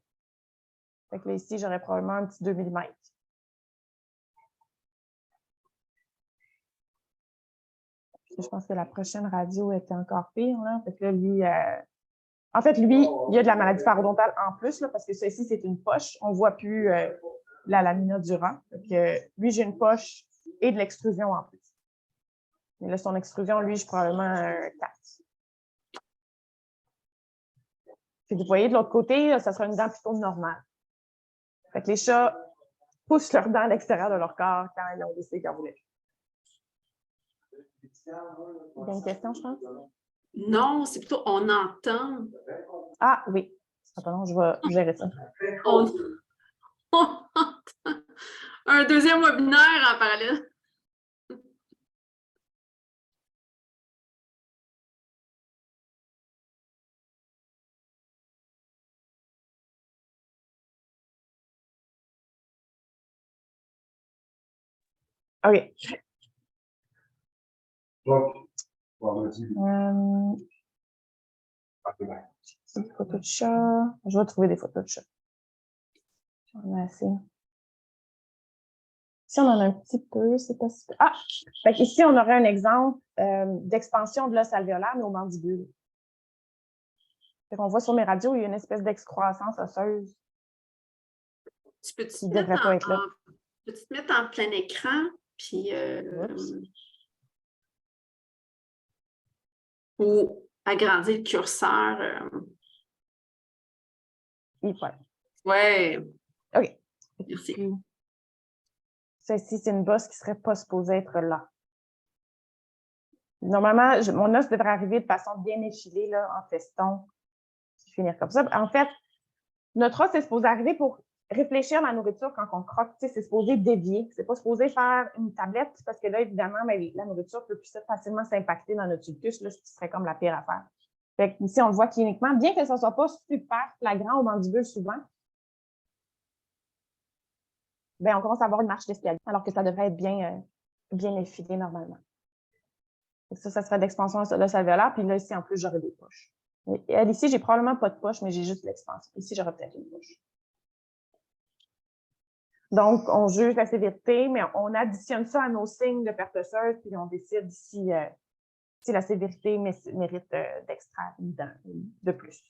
Fait que là, ici, j'aurais probablement un petit 2 mm. Je pense que la prochaine radio était encore pire, là. Fait que là, lui, en fait, lui, il y a de la maladie parodontale en plus, là, parce que ça ici, c'est une poche. On ne voit plus la lamina dura. Donc, lui, j'ai une poche et de l'extrusion en plus. Mais là, son extrusion, lui, j'ai probablement un 4. Puis vous voyez, de l'autre côté, là, ça sera une dent plutôt normale. Fait que les chats poussent leurs dents à l'extérieur de leur corps quand ils ont décidé qu'ils en voulaient. Il y a une question, je pense? Non, c'est plutôt on entend. Ah oui. Attends, je vais gérer ça. On entend. Un deuxième webinaire en parallèle. OK. Des photos de chat. Je vais trouver des photos de chat. J'en ai assez. Ici, on en a un petit peu, c'est pas si... Ah! Fait ici, on aurait un exemple d'expansion de l'os alvéolaire, mais aux mandibules. Fait qu'on voit sur mes radios, il y a une espèce d'excroissance osseuse. Peux-tu ne devrait pas être là. Peux-tu te mettre en plein écran? Puis, ou agrandir le curseur. Hyper. Oui. OK. Merci. Celle-ci, c'est une bosse qui ne serait pas supposée être là. Normalement, mon os devrait arriver de façon bien effilée, là, en feston, puis finir comme ça. En fait, notre os est supposé arriver pour réfléchir à la nourriture quand on croque, c'est supposé dévier. C'est pas supposé faire une tablette parce que là, évidemment, la nourriture peut plus facilement s'impacter dans notre sulcus, là, ce qui serait comme la pire affaire. Fait que ici, on le voit cliniquement, bien que ça soit pas super flagrant au mandibule souvent, ben, on commence à avoir une marche d'escalier, alors que ça devrait être bien effilé normalement. Ça serait d'expansion de l'alvéolaire. Puis là, ici, en plus, j'aurais des poches. Et ici, j'ai probablement pas de poche, mais j'ai juste l'expansion. Ici, j'aurais peut-être une poche. Donc, on juge la sévérité, mais on additionne ça à nos signes de perte osseuse, puis on décide si la sévérité mérite d'extraire une dent de plus.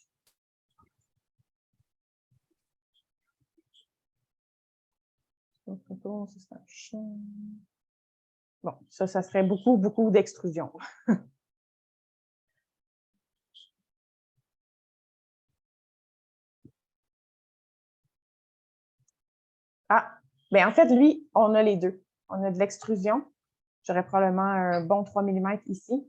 Bon, ça serait beaucoup, beaucoup d'extrusion. Ah, bien en fait, lui, on a les deux. On a de l'extrusion. J'aurais probablement un bon 3 mm ici.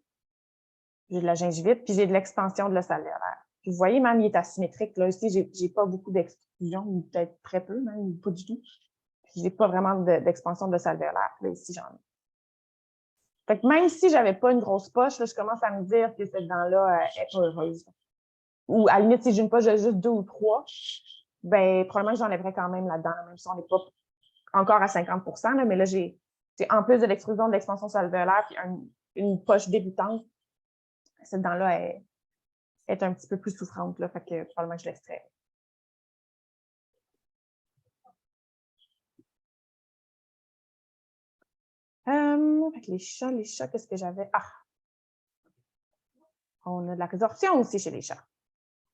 J'ai de la gingivite, puis j'ai de l'expansion de l'os alvéolaire. Puis vous voyez, même, il est asymétrique. Là, ici, j'ai pas beaucoup d'extrusion, ou peut-être très peu, même, ou pas du tout. Puis j'ai pas vraiment d'expansion de l'os alvéolaire. Là, ici, j'en ai. Fait que même si j'avais pas une grosse poche, là, je commence à me dire que cette dent-là est pas heureuse. Ou à la limite, si j'ai une poche de juste 2 ou 3, ben probablement que j'enlèverais quand même là-dedans, même si on n'est pas encore à 50 là, mais là, j'ai en plus de l'extrusion de l'expansion alvéolaire, puis une poche débutante, cette dent-là est un petit peu plus souffrante, là, fait que probablement que je l'extrais. Fait que les chats, qu'est-ce que j'avais? Ah! On a de la résorption aussi chez les chats.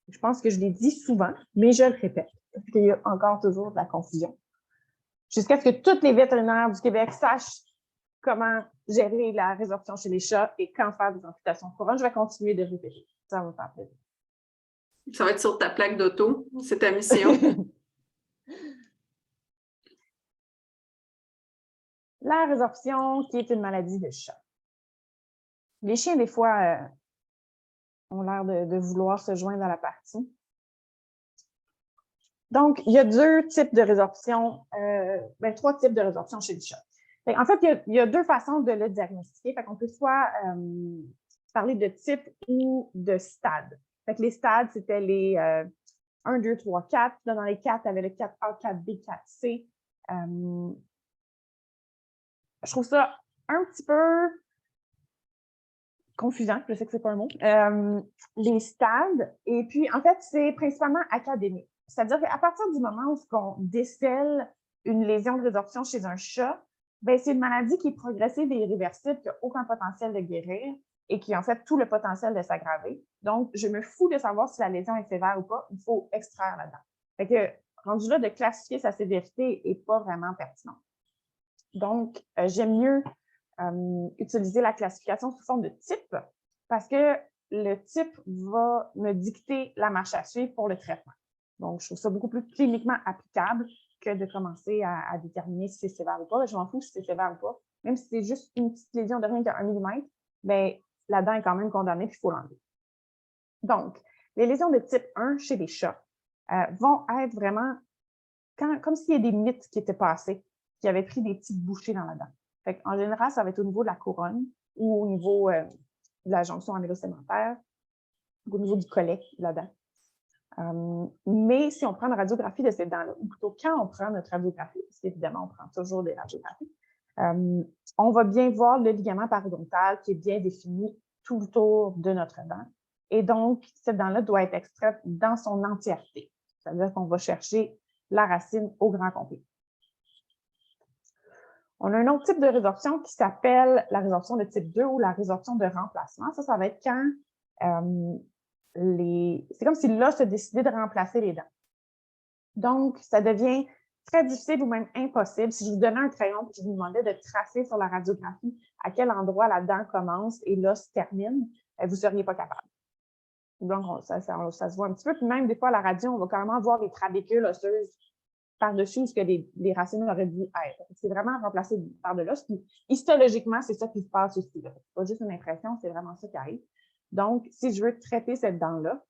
Je pense que je l'ai dit souvent, mais je le répète, parce qu'il y a encore toujours de la confusion. Jusqu'à ce que tous les vétérinaires du Québec sachent comment gérer la résorption chez les chats et quand faire des amputations de couronne, je vais continuer de répéter. Ça va me faire plaisir. Ça va être sur ta plaque d'auto, c'est ta mission. La résorption, qui est une maladie de chat. Les chiens, des fois, ont l'air de vouloir se joindre à la partie. Donc, il y a deux types de résorption, trois types de résorption chez le chat. En fait, il y a deux façons de le diagnostiquer. Fait qu'on peut soit parler de type ou de stade. Fait que les stades, c'était les 1, 2, 3, 4. Là, dans les 4, tu avais le 4A, 4B, 4C. Je trouve ça un petit peu confusant, je sais que c'est pas un mot. Les stades, et puis en fait, c'est principalement académique. C'est-à-dire qu'à partir du moment où on décèle une lésion de résorption chez un chat, ben c'est une maladie qui est progressive et irréversible, qui n'a aucun potentiel de guérir et qui a en fait tout le potentiel de s'aggraver. Donc, je me fous de savoir si la lésion est sévère ou pas, il faut extraire la dent. Fait que, rendu là, de classifier sa sévérité n'est pas vraiment pertinent. Donc, j'aime mieux utiliser la classification sous forme de type parce que le type va me dicter la marche à suivre pour le traitement. Donc, je trouve ça beaucoup plus cliniquement applicable que de commencer à déterminer si c'est sévère ou pas. Je m'en fous si c'est sévère ou pas. Même si c'est juste une petite lésion de rien qu'à 1 mm, bien, la dent est quand même condamnée puis il faut l'enlever. Donc, les lésions de type 1 chez les chats vont être vraiment comme s'il y a des mythes qui étaient passés, qui avaient pris des petites bouchées dans la dent. Fait en général, ça va être au niveau de la couronne ou au niveau de la jonction amélo-sémentaire ou au niveau du collet de la dent. Mais si on prend une radiographie de cette dent-là, ou plutôt quand on prend notre radiographie, parce qu'évidemment, on prend toujours des radiographies, on va bien voir le ligament parodontal qui est bien défini tout le tour de notre dent. Et donc, cette dent-là doit être extraite dans son entièreté. C'est-à-dire qu'on va chercher la racine au grand complet. On a un autre type de résorption qui s'appelle la résorption de type 2 ou la résorption de remplacement. Ça va être quand c'est comme si l'os a décidé de remplacer les dents. Donc, ça devient très difficile ou même impossible. Si je vous donnais un crayon et que je vous demandais de tracer sur la radiographie à quel endroit la dent commence et l'os termine, vous ne seriez pas capable. Donc, ça se voit un petit peu. Puis même des fois, à la radio, on va carrément voir les travécules osseuses par-dessus ce que les racines auraient dû être. C'est vraiment remplacé par de l'os. Puis, histologiquement, c'est ça qui se passe aussi. C'est pas juste une impression, c'est vraiment ça qui arrive. Donc, si je veux traiter cette dent-là,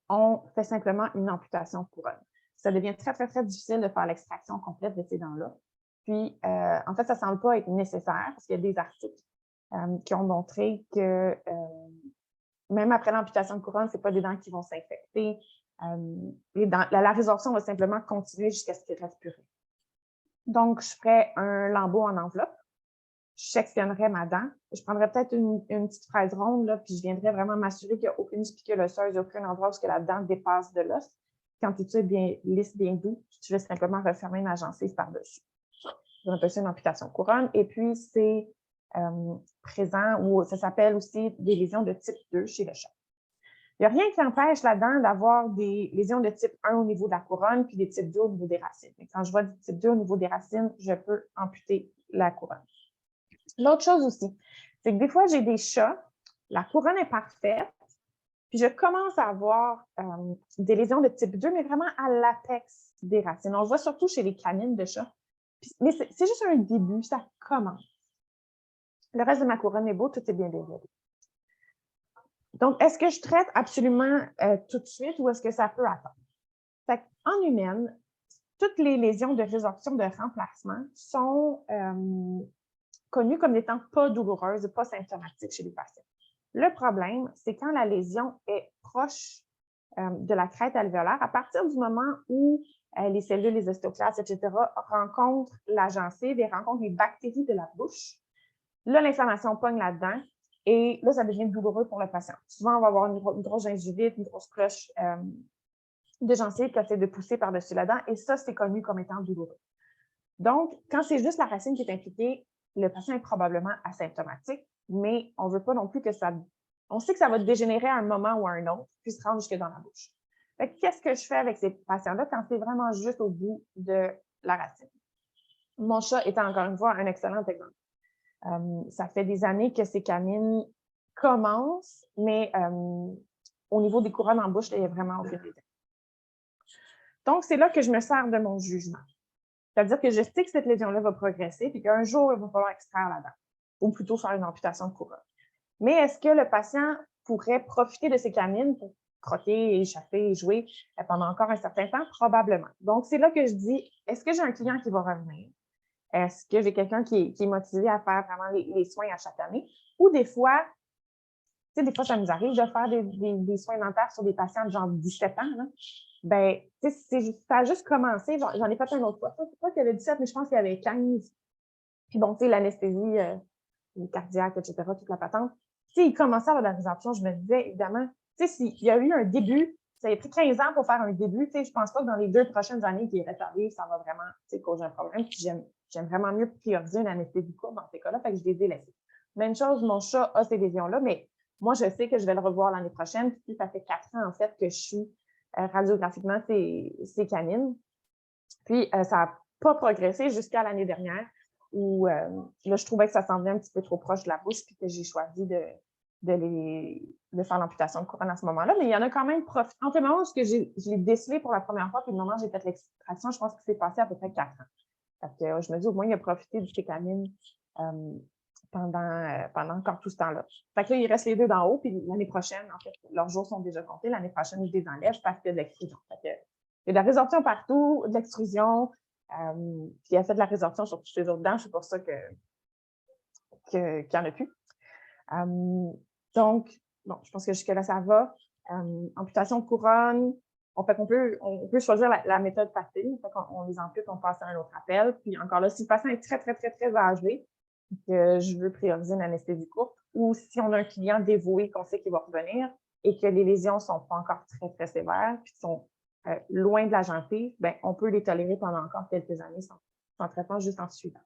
on fait simplement une amputation de couronne. ça devient très, très, très difficile de faire l'extraction complète de ces dents-là. Puis, en fait, ça ne semble pas être nécessaire parce qu'il y a des articles qui ont montré que même après l'amputation de couronne, ce n'est pas des dents qui vont s'infecter. La résorption va simplement continuer jusqu'à ce qu'il reste plus rien. Donc, je ferai un lambeau en enveloppe. Je sectionnerai ma dent. Je prendrai peut-être une petite fraise ronde, là, puis je viendrai vraiment m'assurer qu'il n'y a aucune spicule osseuse, aucun endroit où la dent dépasse de l'os. Quand tout est bien lisse, bien doux, je vais simplement refermer ma gencive par-dessus. On appelle ça une amputation couronne. Et puis, c'est présent, ou ça s'appelle aussi des lésions de type 2 chez le chat. Il n'y a rien qui empêche la dent d'avoir des lésions de type 1 au niveau de la couronne, puis des types 2 au niveau des racines. Et quand je vois du type 2 au niveau des racines, je peux amputer la couronne. L'autre chose aussi, c'est que des fois, j'ai des chats, la couronne est parfaite, puis je commence à avoir des lésions de type 2, mais vraiment à l'apex des racines. On le voit surtout chez les canines de chats. Mais c'est juste un début, ça commence. Le reste de ma couronne est beau, tout est bien développé. Donc, est-ce que je traite absolument tout de suite ou est-ce que ça peut attendre? En humaine, toutes les lésions de résorption de remplacement sont connues comme étant pas douloureuses et pas symptomatiques chez les patients. Le problème, c'est quand la lésion est proche de la crête alvéolaire, à partir du moment où les cellules, les ostéoclastes, etc., rencontrent la gencive et rencontrent les bactéries de la bouche, là, l'inflammation pogne là-dedans et là, ça devient douloureux pour le patient. Souvent, on va avoir une grosse gingivite, une grosse cloche de gencive qui essaie de pousser par-dessus la dent et ça, c'est connu comme étant douloureux. Donc, quand c'est juste la racine qui est impliquée, le patient est probablement asymptomatique, mais on ne veut pas non plus que ça... On sait que ça va dégénérer à un moment ou à un autre, puis se rendre jusque dans la bouche. Qu'est-ce que je fais avec ces patients-là quand c'est vraiment juste au bout de la racine? Mon chat est encore une fois un excellent exemple. Ça fait des années que ces canines commencent, mais au niveau des couronnes en bouche, il n'y a vraiment aucune raison. Donc, c'est là que je me sers de mon jugement. C'est-à-dire que je sais que cette lésion-là va progresser, puis qu'un jour, il va falloir extraire la dent, ou plutôt faire une amputation de couronne. Mais est-ce que le patient pourrait profiter de ces canines pour crotter, échapper et jouer pendant encore un certain temps? Probablement. Donc, c'est là que je dis, est-ce que j'ai un client qui va revenir? Est-ce que j'ai quelqu'un qui est motivé à faire vraiment les soins à chaque année? Ou des fois, tu sais, des fois, ça nous arrive de faire des soins dentaires sur des patients de genre 17 ans. Là. Ben, tu sais, ça a juste commencé. J'en ai fait un autre fois. C'est pas qu'il y avait 17, mais je pense qu'il y avait 15. Puis bon, tu sais, l'anesthésie cardiaque, etc., toute la patente. Tu sais, il commençait à avoir de la résorption. Je me disais, évidemment, tu sais, s'il y a eu un début, ça a pris 15 ans pour faire un début, tu sais, je pense pas que dans les 2 prochaines années qu'il est rétabli, ça va vraiment, tu sais, causer un problème. Puis j'aime vraiment mieux prioriser une anesthésie courte dans ces cas-là, fait que je les ai laissés. Même chose, mon chat a ces lésions-là, mais moi, je sais que je vais le revoir l'année prochaine. Puis ça fait 4 ans, en fait, que je suis radiographiquement ses canines. Puis ça n'a pas progressé jusqu'à l'année dernière où là, je trouvais que ça semblait un petit peu trop proche de la bouche puis que j'ai choisi de faire l'amputation de couronne à ce moment-là. Mais il y en a quand même profité. Entre le moment où je l'ai décelé pour la première fois puis le moment où j'ai fait l'extraction, je pense que c'est passé à peu près 4 ans. Parce que je me dis, au moins, il a profité de ses canines pendant encore tout ce temps-là. Fait que là, il reste les 2 d'en haut, puis l'année prochaine, en fait, leurs jours sont déjà comptés. L'année prochaine, je les enlève parce qu'il y a de l'extrusion. Fait que, il y a de la résorption partout, de l'extrusion, puis il a fait de la résorption sur toutes les autres dents. C'est pour ça qu'il n'y en a plus. Donc, bon, je pense que jusque-là, ça va. Amputation de couronne. On peut choisir la méthode facile. Fait qu'on les ampute, on passe à un autre appel. Puis encore là, si le patient est très, très, très, très âgé, que je veux prioriser une anesthésie courte, ou si on a un client dévoué qu'on sait qu'il va revenir et que les lésions ne sont pas encore très, très sévères, puis sont loin de la gencive, ben, on peut les tolérer pendant encore quelques années sans traitement, juste en suivant.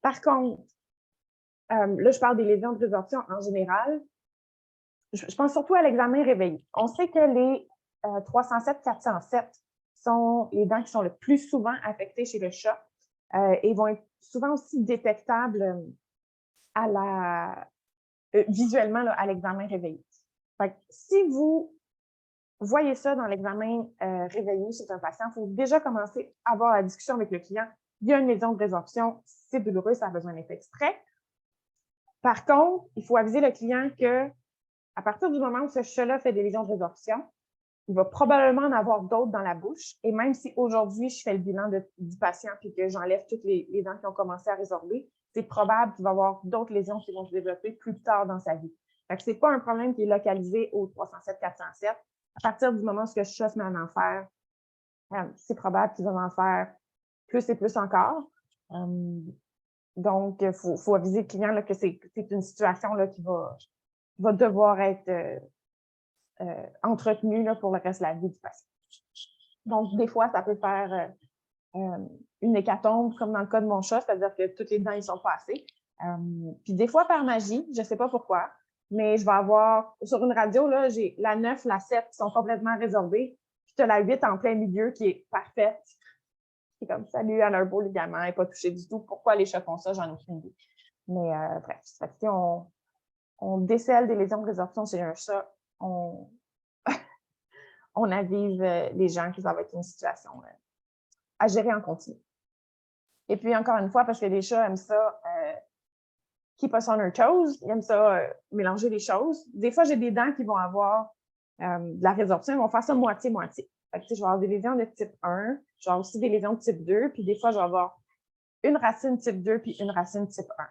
Par contre, là, je parle des lésions de résorption en général. Je pense surtout à l'examen réveillé. On sait que les 307, 407 sont les dents qui sont le plus souvent affectées chez le chat et vont être souvent aussi détectables visuellement là, à l'examen réveillé. Fait que, si vous voyez ça dans l'examen réveillé chez un patient, il faut déjà commencer à avoir la discussion avec le client. Il y a une lésion de résorption, c'est douloureux, ça a besoin d'être extrait. Par contre, il faut aviser le client que à partir du moment où ce chat-là fait des lésions de résorption, il va probablement en avoir d'autres dans la bouche. Et même si aujourd'hui, je fais le bilan du patient et que j'enlève toutes les dents qui ont commencé à résorber, c'est probable qu'il va y avoir d'autres lésions qui vont se développer plus tard dans sa vie. Fait que c'est pas un problème qui est localisé au 307-407. À partir du moment où ce chat se met en faire, c'est probable qu'il va en faire plus et plus encore. Donc, il faut aviser le client là, que c'est une situation là, qui va devoir être entretenue là, pour le reste de la vie du patient. Donc, des fois, ça peut faire une hécatombe, comme dans le cas de mon chat, c'est-à-dire que toutes les dents ne sont pas assez. Puis des fois, par magie, je ne sais pas pourquoi, mais je vais avoir, sur une radio, là, j'ai la 9, la 7 qui sont complètement résorbées, puis tu as la 8 en plein milieu qui est parfaite. C'est comme, salut, elle a un beau ligament, elle n'est pas touchée du tout. Pourquoi les chats font ça? J'en ai aucune idée. Mais bref, si on décèle des lésions de résorption chez un chat, on avise les gens que ça va être une situation à gérer en continu. Et puis, encore une fois, parce que les chats aiment ça, keep us on our toes, ils aiment ça mélanger les choses. Des fois, j'ai des dents qui vont avoir de la résorption, ils vont faire ça moitié-moitié. Fait que, je vais avoir des lésions de type 1, je vais avoir aussi des lésions de type 2, puis des fois, je vais avoir une racine type 2 puis une racine type 1.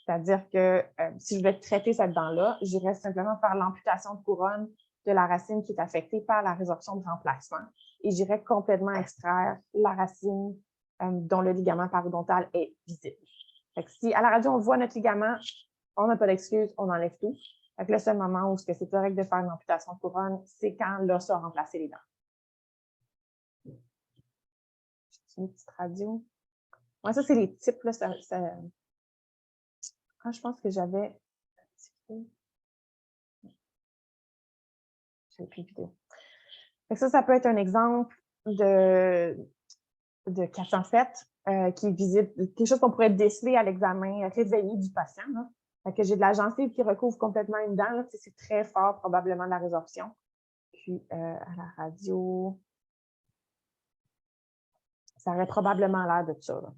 C'est-à-dire que si je vais traiter cette dent-là, j'irai simplement faire l'amputation de couronne de la racine qui est affectée par la résorption de remplacement et j'irai complètement extraire la racine dont le ligament parodontal est visible. Fait que si à la radio, on voit notre ligament, on n'a pas d'excuse, on enlève tout. Fait que le seul moment où c'est correct de faire une amputation de couronne, c'est quand l'os a remplacé les dents. J'ai une petite radio. Ouais, ça, c'est les types. Là, Ah, je pense que j'avais... J'avais plus de vidéo. Fait que ça peut être un exemple de 407 qui est visible, quelque chose qu'on pourrait déceler à l'examen réveillé du patient. Là. Fait que j'ai de la gencive qui recouvre complètement une dent. Là, c'est très fort, probablement, de la résorption. Puis, à la radio, ça aurait probablement l'air de ça. Là.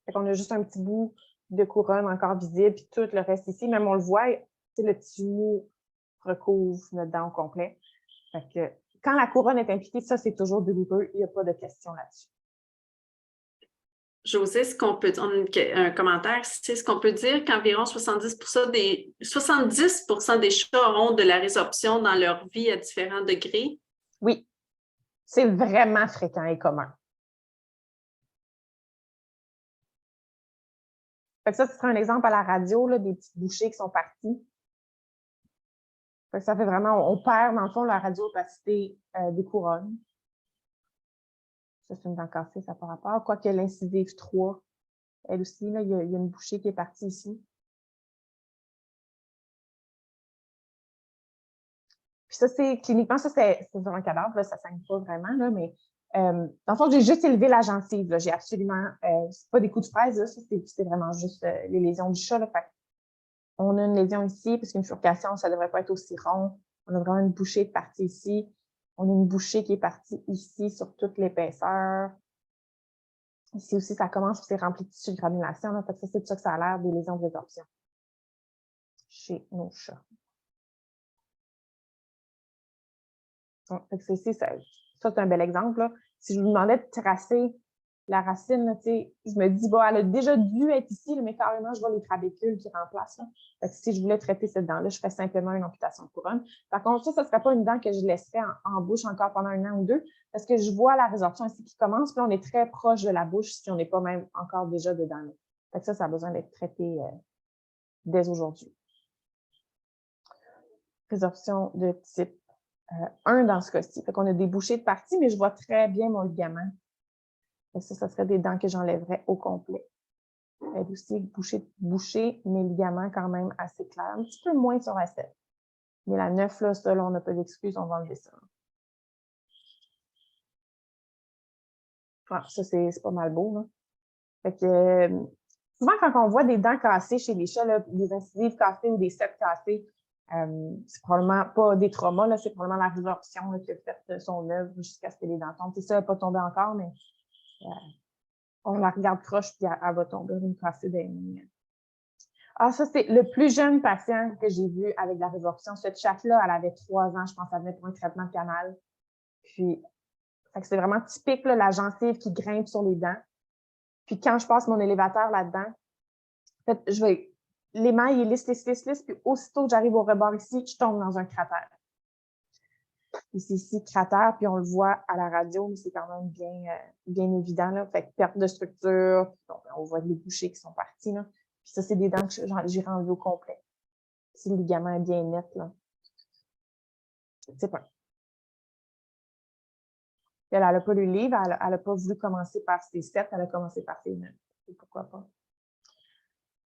Fait qu'on a juste un petit bout de couronne encore visible, puis tout le reste ici, même on le voit, le petit mou recouvre notre dent au complet. Fait que quand la couronne est impliquée, ça, c'est toujours douloureux. Il n'y a pas de question là-dessus. José, on a un commentaire, c'est ce qu'on peut dire qu'environ 70% des chats auront de la résorption dans leur vie à différents degrés? Oui, c'est vraiment fréquent et commun. Fait que ça, ce sera un exemple à la radio, là, des petites bouchées qui sont parties. Fait que ça fait vraiment, on perd, dans le fond, la radio-opacité des couronnes. Ça, c'est une dent cassée, ça par rapport. Quoique l'incisive 3, elle aussi, là, il y a une bouchée qui est partie ici. Puis ça, cliniquement, ça, c'est sur un cadavre, là, ça ne saigne pas vraiment, là, mais dans le fond, j'ai juste élevé la gencive. J'ai absolument, c'est pas des coups de fraise, là, ça, c'est vraiment juste les lésions du chat. Là, fait on a une lésion ici, parce qu'une furcation, ça ne devrait pas être aussi rond. On a vraiment une bouchée de partie ici. On a une bouchée qui est partie ici sur toute l'épaisseur. Ici aussi, ça commence, c'est rempli de tissu de granulation. Là, fait que ça, c'est de ça que ça a l'air des lésions de résorption chez nos chats. Fait que ça, c'est un bel exemple. Là. Si je vous demandais de tracer la racine, là, je me dis, bon, elle a déjà dû être ici, mais carrément, je vois les trabécules qui remplacent. Là. Fait que si je voulais traiter cette dent-là, je ferais simplement une amputation de couronne. Par contre, ça ne serait pas une dent que je laisserais en bouche encore pendant 1 an ou 2, parce que je vois la résorption ici qui commence, puis on est très proche de la bouche si on n'est pas même encore déjà dedans. Là. Fait que ça a besoin d'être traité dès aujourd'hui. Résorption de type 1 dans ce cas-ci. Fait qu'on a des bouchées de partie, mais je vois très bien mon ligament. Et ça serait des dents que j'enlèverais au complet. Elle aussi, boucher mes ligaments quand même assez clairs. Un petit peu moins sur la 7. Mais la 9, là, ça, là, on n'a pas d'excuse, on va enlever ça. Ah, ça, c'est pas mal beau, là. Fait que, souvent, quand on voit des dents cassées chez les chats, là, des incisives cassées ou des 7 cassées, c'est probablement pas des traumas, là, c'est probablement la résorption qui a fait son œuvre jusqu'à ce que les dents tombent. C'est ça, elle n'est pas tombée encore, mais on la regarde croche puis elle va tomber une cassée des mains. Ah, ça, c'est le plus jeune patient que j'ai vu avec la résorption. Cette chatte-là, elle avait 3 ans, je pense, elle venait pour un traitement de canal. Puis, fait que c'est vraiment typique, là, la gencive qui grimpe sur les dents. Puis, quand je passe mon élévateur là-dedans, en fait, l'émail est lisse, puis aussitôt que j'arrive au rebord ici, je tombe dans un cratère. Et c'est ici, cratère, puis on le voit à la radio, mais c'est quand même bien évident, là. Fait que perte de structure, puis on voit les bouchées qui sont parties, là. Puis ça, c'est des dents que j'ai renlevées au complet. Si le ligament est bien net, là. C'est pas. Elle n'a pas lu le livre, elle n'a pas voulu commencer par ses 7, elle a commencé par ses 9. Pourquoi pas?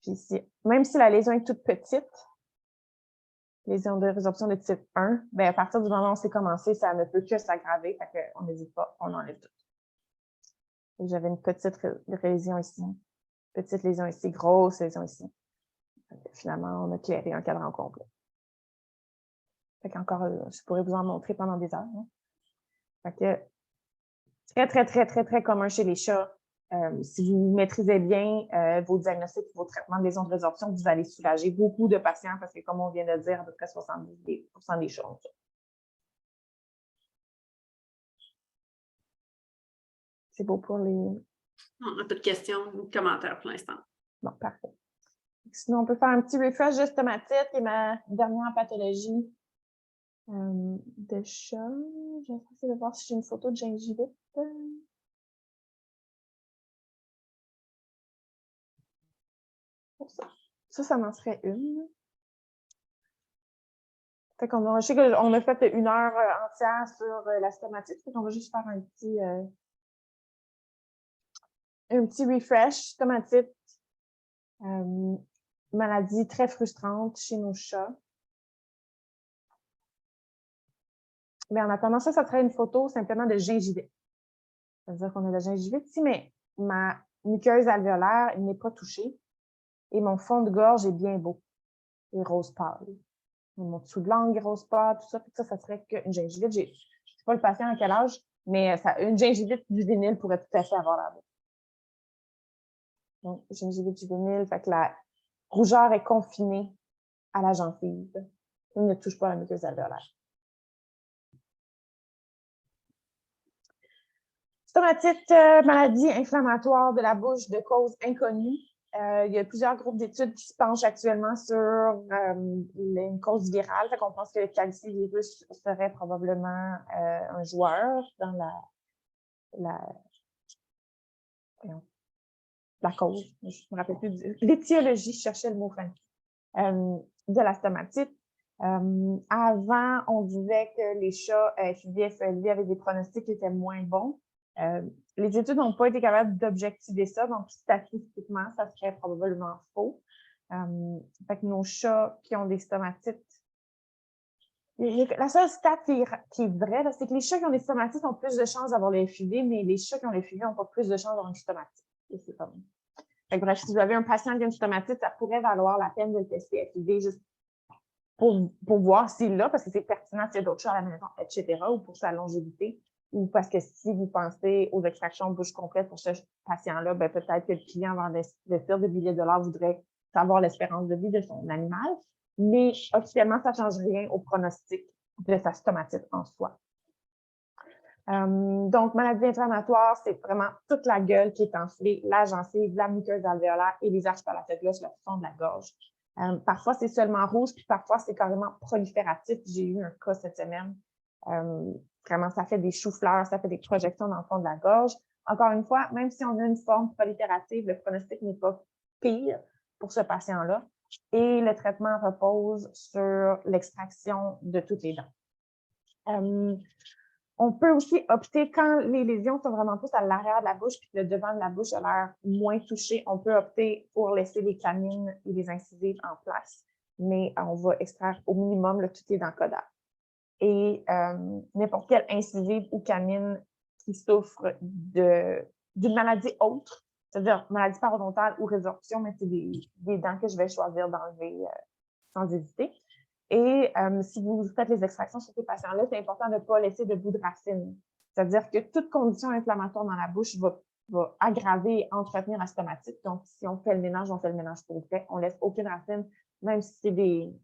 Puis même si la lésion est toute petite, lésion de résorption de type 1, ben à partir du moment où c'est commencé, ça ne peut que s'aggraver, fait qu'on n'hésite pas, on enlève tout. J'avais une petite lésion ici, petite lésion ici, grosse lésion ici. Finalement, on a clairé un cadran complet. Fait qu'encore, je pourrais vous en montrer pendant des heures. Hein. Fait que très, très, très, très, très commun chez les chats. Si vous maîtrisez bien vos diagnostics, vos traitements de lésions de résorption, vous allez soulager beaucoup de patients parce que, comme on vient de dire, à peu près 70% des chats ont ça. C'est beau pour les... On n'a pas de questions ou de commentaires pour l'instant. Bon, parfait. Sinon, on peut faire un petit refresh de stomatite, qui est ma dernière pathologie de chat. Je vais essayer de voir si j'ai une photo de gingivite. Ça m'en serait une. Fait qu'on je sais qu'on a fait 1 heure entière sur la stomatite. Fait qu'on va juste faire un petit refresh. Stomatite, maladie très frustrante chez nos chats. Mais en attendant ça serait une photo simplement de gingivite. C'est-à-dire qu'on a de la gingivite ici, mais ma muqueuse alvéolaire n'est pas touchée et mon fond de gorge est bien beau et rose pâle. Mon dessous de langue est rose pâle, tout ça. Ça serait qu'une gingivite. Je ne sais pas le patient à quel âge, mais une gingivite juvénile pourrait tout à fait avoir la bouche. Donc, gingivite juvénile, fait que la rougeur est confinée à la gencive. Il ne touche pas la muqueuse alvéolaire. Stomatite, maladie inflammatoire de la bouche de cause inconnue. Il y a plusieurs groupes d'études qui se penchent actuellement sur une cause virale. Fait qu'on pense que le calicivirus serait probablement un joueur dans la cause. Je me rappelle plus l'étiologie, je cherchais le mot fin, de la stomatite. Avant, on disait que les chats FIV, FELV avaient des pronostics qui étaient moins bons. Les études n'ont pas été capables d'objectiver ça, donc statistiquement, ça serait probablement faux. Fait que nos chats qui ont des stomatites, la seule stat qui est vraie, c'est que les chats qui ont des stomatites ont plus de chances d'avoir le FIV, mais les chats qui ont le FIV n'ont pas plus de chances d'avoir une stomatite. C'est comme... Fait que, bref, si vous avez un patient qui a une stomatite, ça pourrait valoir la peine de le tester FIV juste pour voir s'il l'a, parce que c'est pertinent s'il y a d'autres chats à la maison, etc., ou pour sa longévité. Ou parce que si vous pensez aux extractions de bouche complète pour ce patient-là, ben peut-être que le client, avant d'investir des milliers de dollars, voudrait savoir l'espérance de vie de son animal. Mais officiellement, ça ne change rien au pronostic de sa stomatite en soi. Donc, maladie inflammatoire, c'est vraiment toute la gueule qui est enflée, la gencive, la muqueuse alvéolaire et les arches palatobuleuses, le fond de la gorge. Parfois, c'est seulement rouge, puis parfois, c'est carrément prolifératif. J'ai eu un cas cette semaine. Vraiment, ça fait des choux-fleurs, ça fait des projections dans le fond de la gorge. Encore une fois, même si on a une forme proliférative, le pronostic n'est pas pire pour ce patient-là. Et le traitement repose sur l'extraction de toutes les dents. On peut aussi opter, quand les lésions sont vraiment plus à l'arrière de la bouche puis que le devant de la bouche a l'air moins touché, on peut opter pour laisser les canines et les incisives en place. Mais on va extraire au minimum toutes les dents caudales. Et n'importe quelle incisive ou canine qui souffre d'une maladie autre, c'est-à-dire maladie parodontale ou résorption, mais c'est des dents que je vais choisir d'enlever sans hésiter. Et si vous faites les extractions sur ces patients-là, c'est important de ne pas laisser de bout de racine. C'est-à-dire que toute condition inflammatoire dans la bouche va va aggraver et entretenir la stomatite. Donc, si on fait le ménage, on fait le ménage pour vrai. On ne laisse aucune racine, même si c'est des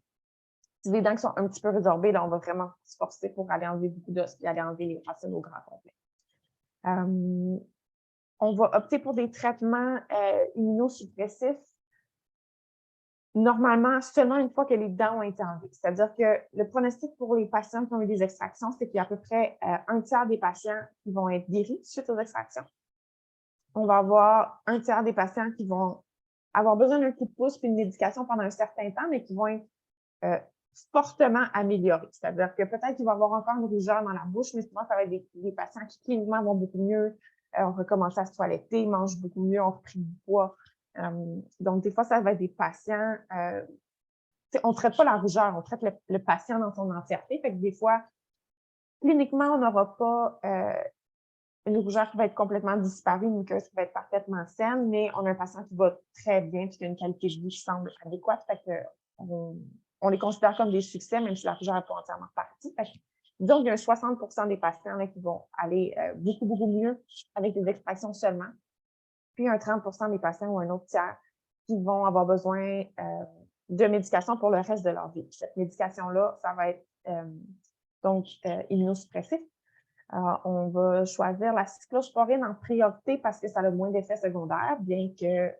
dents qui sont un petit peu résorbées, là, on va vraiment se forcer pour aller enlever beaucoup d'os et aller enlever les racines au grand complet. On va opter pour des traitements immunosuppressifs normalement seulement une fois que les dents ont été enlevées. C'est-à-dire que le pronostic pour les patients qui ont eu des extractions, c'est qu'il y a à peu près un tiers des patients qui vont être guéris suite aux extractions. On va avoir un tiers des patients qui vont avoir besoin d'un coup de pouce puis une médication pendant un certain temps, mais qui vont être fortement améliorés. C'est-à-dire que peut-être qu'ils vont avoir encore une rougeur dans la bouche, mais souvent, ça va être des patients qui cliniquement vont beaucoup mieux, on va commencer à se toiletter, mangent beaucoup mieux, on repris du poids. Donc, des fois, ça va être des patients... on ne traite pas la rougeur, on traite le patient dans son entièreté. Fait que des fois, cliniquement, on n'aura pas une rougeur qui va être complètement disparue, une muqueuse qui va être parfaitement saine, mais on a un patient qui va très bien et qui a une qualité de vie qui semble adéquate. Fait que on les considère comme des succès, même si la rougeur n'est pas entièrement partie. Fait que, disons qu'il y a 60 des patients là, qui vont aller beaucoup, beaucoup mieux avec des extractions seulement. Puis un 30 des patients ou un autre tiers qui vont avoir besoin de médication pour le reste de leur vie. Cette médication-là, ça va être immunosuppressif. On va choisir la cyclosporine en priorité parce que ça a le moins d'effets secondaires, bien que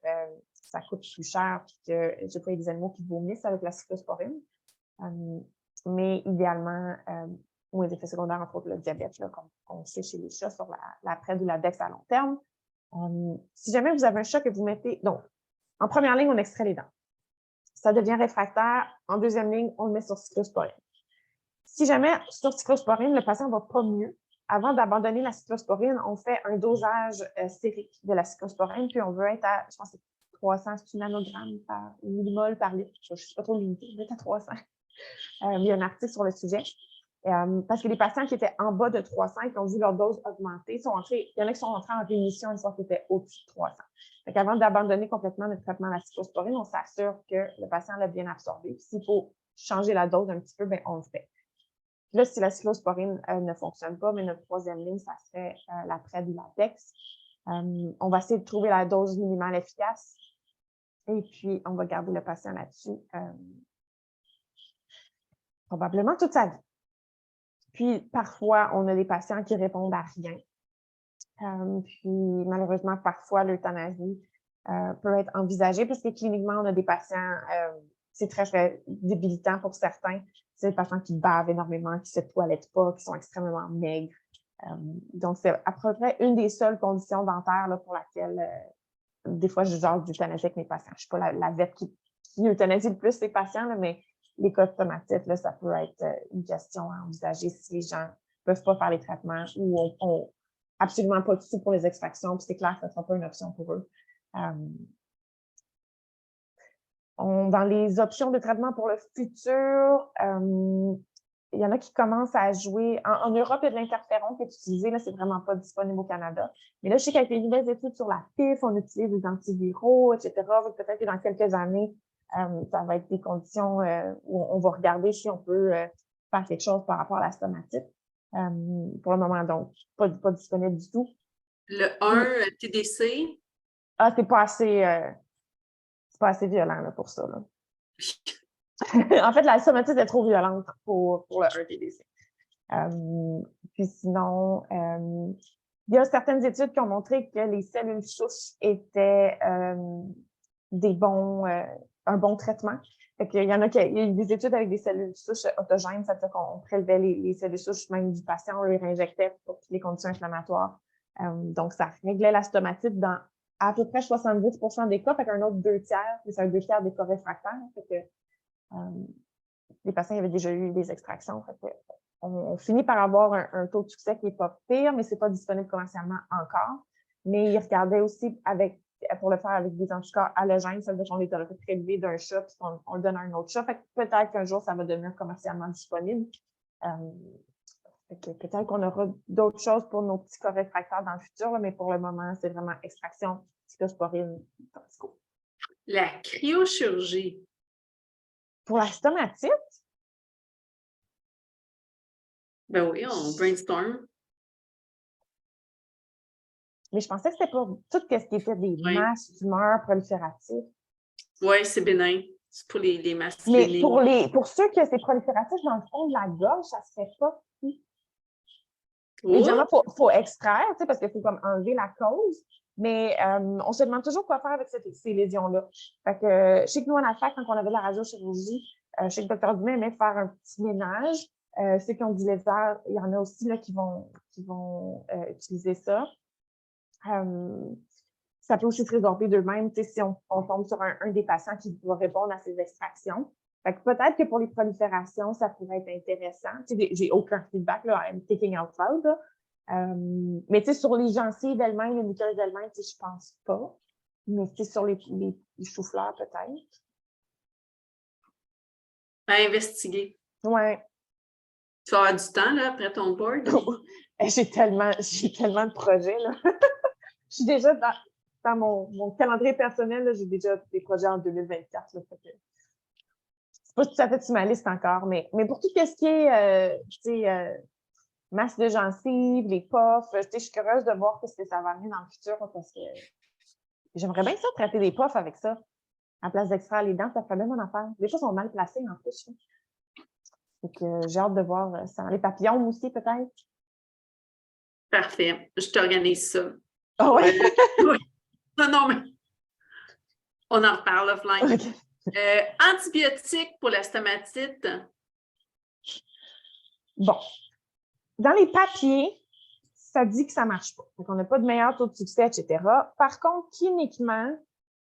ça coûte plus cher et que j'ai pas des animaux qui vomissent avec la cyclosporine. Mais idéalement, moins d'effets secondaires, entre autres le diabète, là, comme on sait chez les chats, sur la PrEP ou la Dex à long terme. Si jamais vous avez un chat que vous mettez... Donc, en première ligne, on extrait les dents. Ça devient réfractaire. En deuxième ligne, on le met sur cyclosporine. Si jamais sur cyclosporine, le patient ne va pas mieux, avant d'abandonner la cyclosporine, on fait un dosage sérique de la cyclosporine, puis on veut être à, je pense que c'est 300 nanogrammes par millimol par litre. Je ne suis pas trop limitée, on est à 300. Il y a un article sur le sujet. Parce que les patients qui étaient en bas de 300 et qui ont vu leur dose augmenter, il y en a qui sont entrés en rémission une fois qu'ils étaient au-dessus de 300. Donc, avant d'abandonner complètement le traitement de la cyclosporine, on s'assure que le patient l'a bien absorbé. S'il faut changer la dose un petit peu, bien, on le fait. Là, si la cyclosporine ne fonctionne pas, mais notre troisième ligne, ça serait la PrEP ou la Dex. On va essayer de trouver la dose minimale efficace et puis on va garder le patient là-dessus probablement toute sa vie. Puis, parfois, on a des patients qui répondent à rien. Puis, malheureusement, parfois, l'euthanasie peut être envisagée parce que cliniquement, on a des patients, c'est très, très débilitant pour certains. C'est des patients qui bavent énormément, qui ne se toilettent pas, qui sont extrêmement maigres. Donc, c'est à peu près une des seules conditions dentaires là, pour laquelle, des fois, je jase d'euthanasie avec mes patients. Je ne suis pas la vet qui euthanasie le plus les patients, là, mais les cas de stomatite, là, ça peut être une question à envisager si les gens ne peuvent pas faire les traitements ou ont absolument pas de sous pour les extractions, puis c'est clair que ce ne sera pas une option pour eux. Dans les options de traitement pour le futur, il y en a qui commencent à jouer. En Europe, il y a de l'interféron qui est utilisé. Là, c'est vraiment pas disponible au Canada. Mais là, je sais qu'avec les nouvelles études sur la PIF, on utilise des antiviraux, etc. Peut-être que dans quelques années, ça va être des conditions où on va regarder si on peut faire quelque chose par rapport à la stomatite. Pour le moment, donc, pas disponible du tout. Le 1 TDC? Ah, c'est pas assez violent là, pour ça. Là. En fait, la stomatite est trop violente pour le 1 TDC. Puis sinon, il y a certaines études qui ont montré que les cellules souches étaient un bon traitement. Fait qu'il y en a il y a eu des études avec des cellules souches autogènes, c'est-à-dire qu'on prélevait les cellules souches même du patient, on les réinjectait pour toutes les conditions inflammatoires. Donc, ça réglait la stomatite dans à peu près 70% des cas, fait qu'un autre 2 tiers, c'est un 2 tiers des cas réfractaires. Fait que les patients avaient déjà eu des extractions. Fait que on finit par avoir un taux de succès qui n'est pas pire, mais ce n'est pas disponible commercialement encore. Mais ils regardaient aussi pour le faire avec des anticorps allogènes, ça veut dire qu'on les aurait fait prélever d'un chat puis on le donne à un autre chat. Fait que peut-être qu'un jour, ça va devenir commercialement disponible. Peut-être qu'on aura d'autres choses pour nos petits cas réfractaires dans le futur, là, mais pour le moment, c'est vraiment extraction, cyclosporine, cortico. La cryochirurgie. Pour la stomatite? Ben oui, on brainstorm. Mais je pensais que c'était pour tout ce qui était des Oui, masses, tumeurs prolifératives. ouais, c'est bénin. C'est pour les masses Mais bénignes. pour ceux que c'est prolifératif dans le fond de la gorge, ça se fait pas. Évidemment, Oh! il faut extraire, parce qu'il faut comme enlever la cause. Mais on se demande toujours quoi faire avec ces lésions-là. Fait que, je sais que nous, à la fac, quand on avait la radiochirurgie, je sais que le Dr Dumais aimait faire un petit ménage. Ceux qui ont du lézard, il y en a aussi là, qui vont utiliser ça. Ça peut aussi se résorber d'eux-mêmes si on tombe sur un des patients qui va répondre à ces extractions. Fait que peut-être que pour les proliférations, ça pourrait être intéressant. J'ai aucun feedback, là, I'm taking out loud. Là. Mais sur les gencives d'elles-mêmes, les muqueuses d'elles-mêmes, je pense pas. Mais sur les choux-fleurs, peut-être. Investiguer. Ouais. Tu vas avoir du temps là, après ton board. J'ai tellement de projets. Là. Je suis déjà dans mon calendrier personnel, là, j'ai déjà des projets en 2024. Là, fait que c'est pas tout à fait sur ma liste encore, mais pour tout ce qui est masse de gencives, les puffs, je suis curieuse de voir ce que ça va amener dans le futur parce que j'aimerais bien ça traiter des puffs avec ça. À place d'extraire les dents, ça ferait bien mon affaire. Les choses sont mal placées en plus. Donc, j'ai hâte de voir ça. Les papillons aussi, peut-être. Parfait. Je t'organise ça. Ah ouais? Ouais. Non, mais on en reparle offline. Okay. Antibiotiques pour la stomatite. Bon. Dans les papiers, ça dit que ça ne marche pas. Donc, on n'a pas de meilleur taux de succès, etc. Par contre, cliniquement,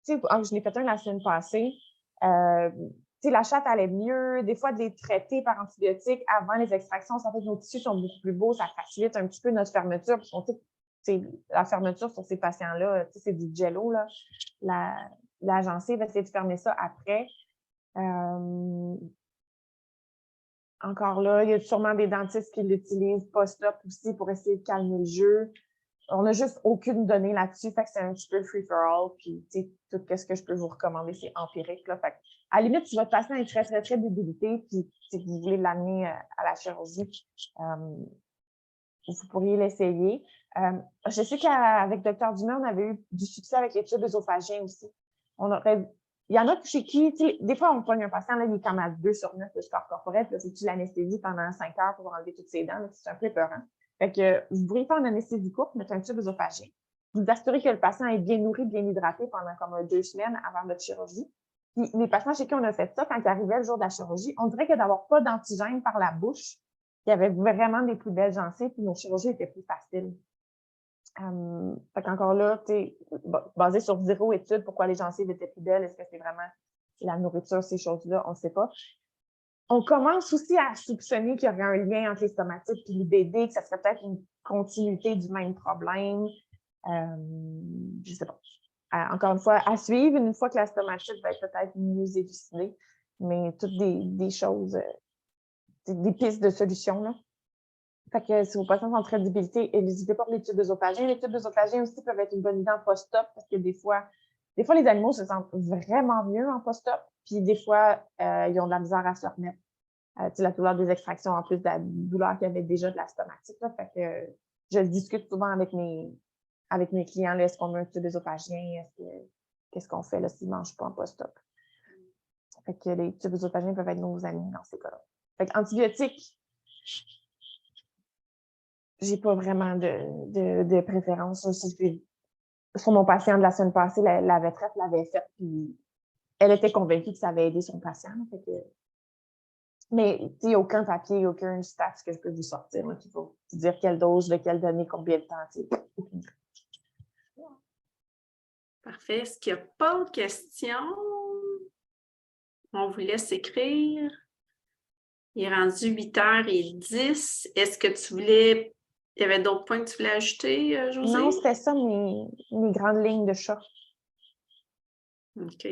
je l'ai fait un la semaine passée, la chatte allait mieux. Des fois, de les traiter par antibiotiques avant les extractions, ça fait que nos tissus sont beaucoup plus beaux, ça facilite un petit peu notre fermeture. Parce qu'on sait la fermeture sur ces patients-là, c'est du jello, là. La gencive va essayer de fermer ça après. Encore là, il y a sûrement des dentistes qui l'utilisent post-op aussi pour essayer de calmer le jeu. On n'a juste aucune donnée là-dessus, fait que c'est un petit peu free-for-all. Puis, tout ce que je peux vous recommander, c'est empirique. Là, fait que, à la limite, si votre patient est très, très, très débilité, puis si vous voulez l'amener à la chirurgie, vous pourriez l'essayer. Je sais qu'avec Dr Dumais, on avait eu du succès avec les tubes œsophagiens aussi. Il y en a chez qui, des fois, on pogne un patient, là, il est comme à 2 sur 9 de score corporel, puis là, faut que tu l'anesthésies pendant 5 heures pour enlever toutes ses dents. C'est un peu épeurant. Fait que vous pourriez faire une anesthésie courte, mettre un tube œsophagien. Vous assurez que le patient est bien nourri, bien hydraté pendant comme 2 semaines avant votre chirurgie. Puis les patients chez qui on a fait ça, quand ils arrivaient le jour de la chirurgie, on dirait que d'avoir pas d'antigène par la bouche, il y avait vraiment des plus belles gencives, puis nos chirurgies étaient plus faciles. Fait qu'encore là, basé sur 0 étude, pourquoi les gencives étaient plus belles, est-ce que c'est vraiment la nourriture, ces choses-là, on ne sait pas. On commence aussi à soupçonner qu'il y aurait un lien entre les stomatites et l'IBD, que ça serait peut-être une continuité du même problème. Je ne sais pas. Encore une fois, à suivre, une fois que la stomatite va être peut-être mieux élucidée, mais toutes des choses, des pistes de solutions, là. Fait que si vos patients sont très débilités, n'hésitez pas pour les tubes œsophagiens. Les tubes œsophagiens aussi peuvent être une bonne idée en post-op parce que des fois, les animaux se sentent vraiment mieux en post-op, puis des fois, ils ont de la misère à se remettre. La douleur des extractions en plus de la douleur qu'il y avait déjà de la stomatite. Là. Fait que je le discute souvent avec mes clients. Est-ce qu'on met un tube œsophagien? Qu'est-ce qu'on fait là, s'ils ne mangent pas en post-op? Fait que les tubes œsophagiens peuvent être nos amis dans ces cas-là. Fait que antibiotiques, j'ai pas vraiment de préférence. Sur mon patient de la semaine passée, la retraite l'avait faite, puis elle était convaincue que ça avait aidé son patient. Fait que... Mais il n'y a aucun papier, aucun stats que je peux vous sortir là, qui va vous dire quelle dose, de quelle donnée, combien de temps. Parfait. Est-ce qu'il n'y a pas de questions? On vous laisse écrire. Il est rendu 8h10. Est-ce que tu voulais... Il y avait d'autres points que tu voulais ajouter, Josée? Non, c'était ça mes grandes lignes de chat. OK.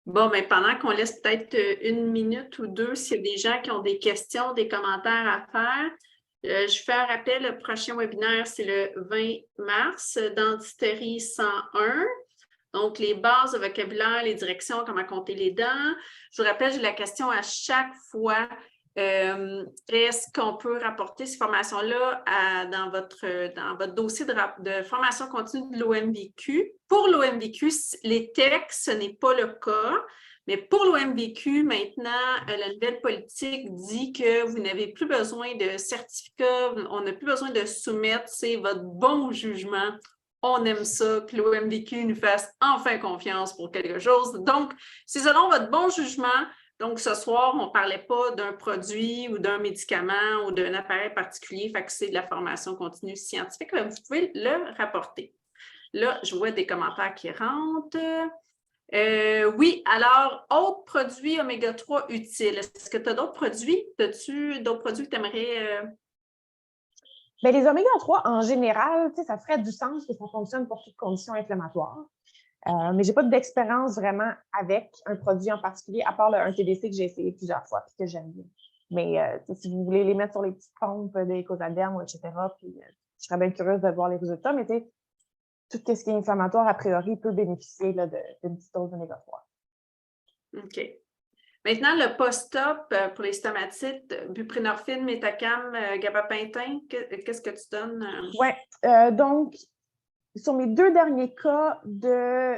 Bon, mais pendant qu'on laisse peut-être 1 minute ou 2, s'il y a des gens qui ont des questions, des commentaires à faire, je fais un rappel, le prochain webinaire, c'est le 20 mars, Dentisterie 101. Donc, les bases de vocabulaire, les directions, comment compter les dents. Je vous rappelle, j'ai la question à chaque fois. Est-ce qu'on peut rapporter ces formations-là dans votre dossier de formation continue de l'OMVQ? Pour l'OMVQ, les textes, ce n'est pas le cas. Mais pour l'OMVQ, maintenant, la nouvelle politique dit que vous n'avez plus besoin de certificat, on n'a plus besoin de soumettre, c'est votre bon jugement. On aime ça, que l'OMVQ nous fasse enfin confiance pour quelque chose. Donc, c'est selon votre bon jugement. Donc, ce soir, on ne parlait pas d'un produit ou d'un médicament ou d'un appareil particulier, fait que c'est de la formation continue scientifique. Vous pouvez le rapporter. Là, je vois des commentaires qui rentrent. Oui, alors, autres produits oméga 3 utiles. Est-ce que tu as d'autres produits? As-tu d'autres produits que tu aimerais? Bien, les oméga 3, en général, ça ferait du sens que ça fonctionne pour toute condition inflammatoire. Mais je n'ai pas d'expérience vraiment avec un produit en particulier, à part un TDC que j'ai essayé plusieurs fois et que j'aime bien. Mais si vous voulez les mettre sur les petites pompes des Cosaderm, etc., puis je serais bien curieuse de voir les résultats, mais tout ce qui est inflammatoire, a priori, peut bénéficier d'une petite dose d'oméga 3. OK. Maintenant, le post-op pour les stomatites, buprenorphine, méthacam, gabapentin, qu'est-ce que tu donnes? Oui, donc, sur mes 2 derniers cas de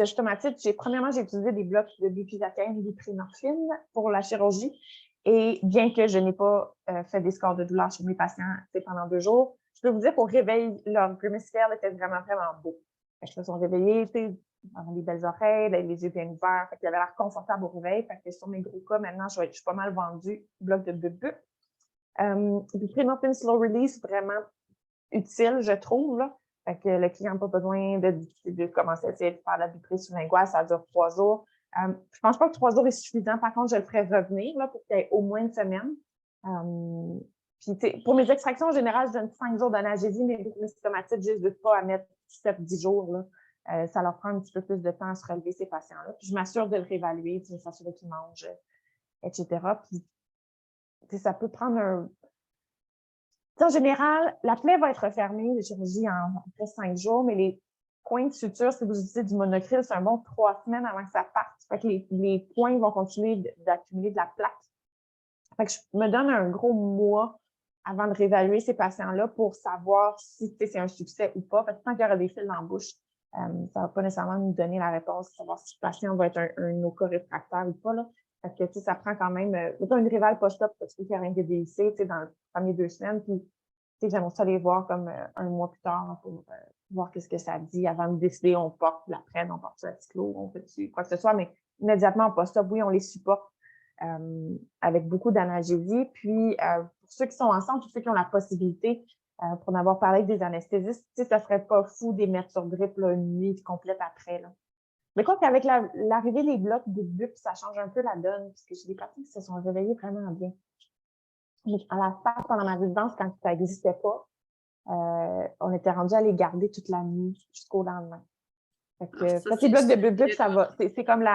stomatite, premièrement, j'ai utilisé des blocs de bupivacaine et buprenorphine pour la chirurgie. Et bien que je n'ai pas fait des scores de douleur chez mes patients pendant 2 jours, je peux vous dire qu'au réveil, leur Grimace Scale était vraiment, vraiment beau. Ils se sont réveillés, ils ont des belles oreilles, les yeux bien ouverts. Ils avaient l'air confortables au réveil. Fait que sur mes gros cas, maintenant, je suis pas mal vendue bloc de bup. Buprenorphine slow release, vraiment utile, je trouve. Là. Fait que le client n'a pas besoin de commencer à essayer de faire la buprée sous linguale, ça dure 3 jours. Je ne pense pas que 3 jours est suffisant. Par contre, je le ferai revenir là, pour qu'il y ait au moins une semaine. Puis, pour mes extractions, en général, je donne 5 jours d'analgésie, mais mes stomatites, je n'hésite pas à mettre 7-10 jours. Là. Ça leur prend un petit peu plus de temps à se relever, ces patients-là. Puis, je m'assure de le réévaluer, de s'assurer qu'ils mangent, etc. Puis, ça peut prendre En général, la plaie va être refermée, la chirurgie en après 5 jours, mais les points de suture, si vous utilisez du monocryl, c'est un bon 3 semaines avant que ça parte. Fait que les points vont continuer d'accumuler de la plaque. Fait que je me donne un gros mois avant de réévaluer ces patients-là pour savoir si c'est un succès ou pas. Parce que tant qu'il y aura des fils dans la bouche, ça ne va pas nécessairement nous donner la réponse, savoir si le patient va être un oco-réfractaire ou pas. Là. Parce que ça prend quand même une réval post-op parce qu'il y a rien que des IC dans les premières 2 semaines. Puis j'aimerais ça les voir comme un mois plus tard là, pour voir qu'est-ce que ça dit avant de décider on porte l'après, on porte la cyclo, on fait quoi que ce soit. Mais immédiatement en post-op, oui, on les supporte avec beaucoup d'analgésie. Puis pour ceux qui sont ensemble, tous ceux qui ont la possibilité, pour en avoir parlé avec des anesthésistes, ça serait pas fou de les mettre sur drip là, une nuit complète après. Là. Mais quoi qu'avec l'arrivée des blocs de bup, ça change un peu la donne, parce que j'ai des patients qui se sont réveillés vraiment bien. Mais à la fin, pendant ma résidence, quand ça n'existait pas, on était rendu à les garder toute la nuit jusqu'au lendemain. Fait que, les blocs de bup, ça va. C'est comme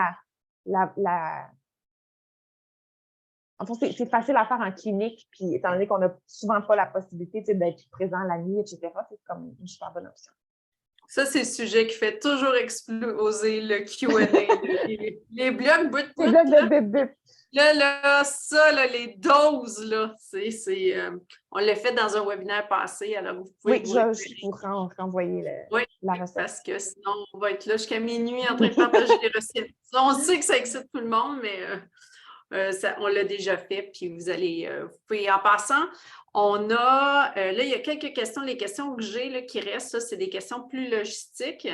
En fait, c'est facile à faire en clinique, puis étant donné qu'on n'a souvent pas la possibilité d'être présent la nuit, etc., c'est comme une super bonne option. Ça, c'est le sujet qui fait toujours exploser le Q&A. Les blocs bout de bup. Là, ça, là, les doses, là, on l'a fait dans un webinaire passé, alors vous pouvez... Oui, je pourrais renvoyer la recette. Parce que sinon, on va être là jusqu'à minuit en train de partager les recettes. On sait que ça excite tout le monde, mais on l'a déjà fait, puis vous pouvez, en passant, on a, là, il y a quelques questions. Les questions que j'ai là, qui restent, ça, c'est des questions plus logistiques.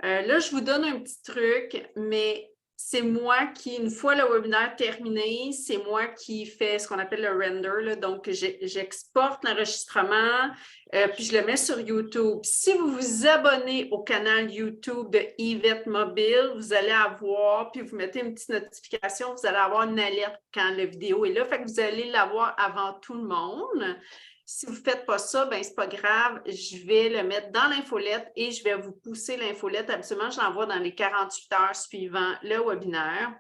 Là, je vous donne un petit truc, mais c'est moi qui, une fois le webinaire terminé, c'est moi qui fais ce qu'on appelle le render. Là. Donc, j'exporte l'enregistrement, puis je le mets sur YouTube. Si vous vous abonnez au canal YouTube de Yvette Mobile, vous allez avoir, puis vous mettez une petite notification, vous allez avoir une alerte quand la vidéo est là. Fait que vous allez l'avoir avant tout le monde. Si vous ne faites pas ça, ben c'est pas grave, je vais le mettre dans l'infolette et je vais vous pousser l'infolette. Absolument, je l'envoie dans les 48 heures suivant le webinaire.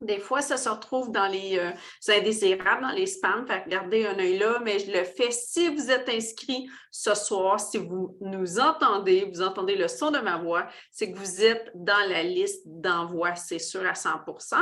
Des fois, ça se retrouve dans les indésirables, dans les spams. Fait que gardez un œil là, mais je le fais si vous êtes inscrit ce soir, si vous nous entendez, vous entendez le son de ma voix, c'est que vous êtes dans la liste d'envoi, c'est sûr à 100%.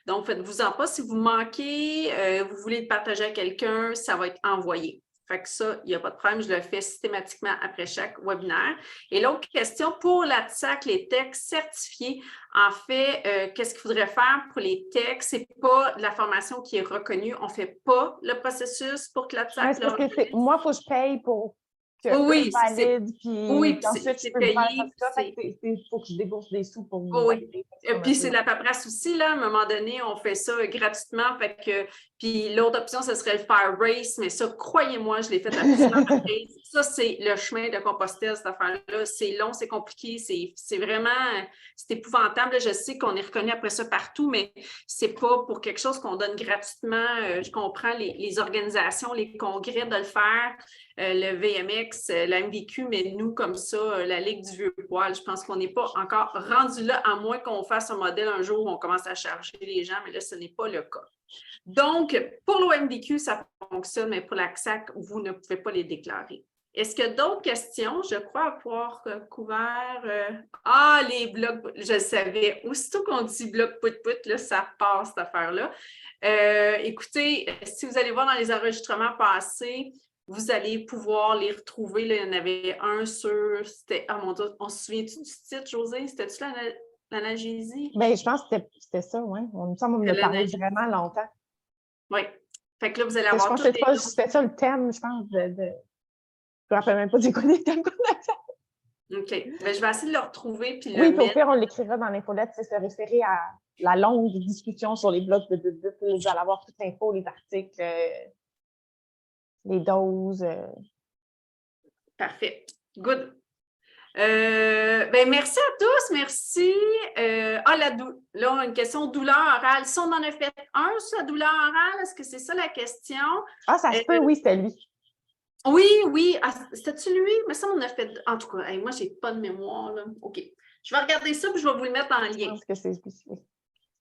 Donc, faites-vous-en pas. Si vous manquez, vous voulez le partager à quelqu'un, ça va être envoyé. Fait que ça, il n'y a pas de problème, je le fais systématiquement après chaque webinaire. Et l'autre question, pour la TSAC, les textes certifiés, en fait, qu'est-ce qu'il faudrait faire pour les textes? Ce n'est pas la formation qui est reconnue. On ne fait pas le processus pour que la TSAC le reconnaisse. Moi, il faut que je paye pour que oui, je valide, puis ensuite, je peux le faire comme ça. Il faut que je débourse des sous pour vous valider. Puis c'est de la paperasse aussi, là. À un moment donné, on fait ça gratuitement. Fait que, puis l'autre option, ce serait le Fire Race, mais ça, croyez-moi, je l'ai fait à plusieurs reprises. Ça, c'est le chemin de Compostelle, cette affaire-là. C'est long, c'est compliqué, c'est vraiment, c'est épouvantable. Je sais qu'on est reconnu après ça partout, mais c'est pas pour quelque chose qu'on donne gratuitement. Je comprends les organisations, les congrès de le faire. Le VMX, la MVQ, mais nous, comme ça, la Ligue du Vieux-Poil, je pense qu'on n'est pas encore rendu là, à moins qu'on fasse un modèle un jour où on commence à charger les gens, mais là, ce n'est pas le cas. Donc, pour l'OMVQ, ça fonctionne, mais pour la CSAC, vous ne pouvez pas les déclarer. Est-ce qu'il y a d'autres questions? Je crois avoir couvert... les blocs, je le savais. Aussitôt qu'on dit bloc put-put, là, ça passe, cette affaire-là. Écoutez, si vous allez voir dans les enregistrements passés, vous allez pouvoir les retrouver. Là, il y en avait un sur... C'était, oh mon Dieu, on se souvient-tu du titre, Josée? C'était-tu l'analgésie? Bien, je pense que c'était ça, oui. On me semble qu'on me parlait vraiment longtemps. Oui. Fait que là, vous allez avoir... Je pense que c'était ça le thème, je pense, Je ne me rappelle même pas du coup des thèmes qu'on a fait. OK. Bien, je vais essayer de le retrouver. Puis oui, puis au pire, on l'écrira dans l'infolette, c'est se référer à la longue discussion sur les blocs de vous allez avoir toute l'info, les articles, les doses. Parfait. Good. Ben, merci à tous. Merci. Là, on a une question douleur orale. Si on en a fait un sur la douleur orale, est-ce que c'est ça la question? Ah, ça se peut, oui, c'était lui. Oui. Ah, c'était-tu lui? Mais ça, on a fait... En tout cas, moi, je n'ai pas de mémoire. Là. OK. Je vais regarder ça puis je vais vous le mettre en lien. Je pense que c'est lui.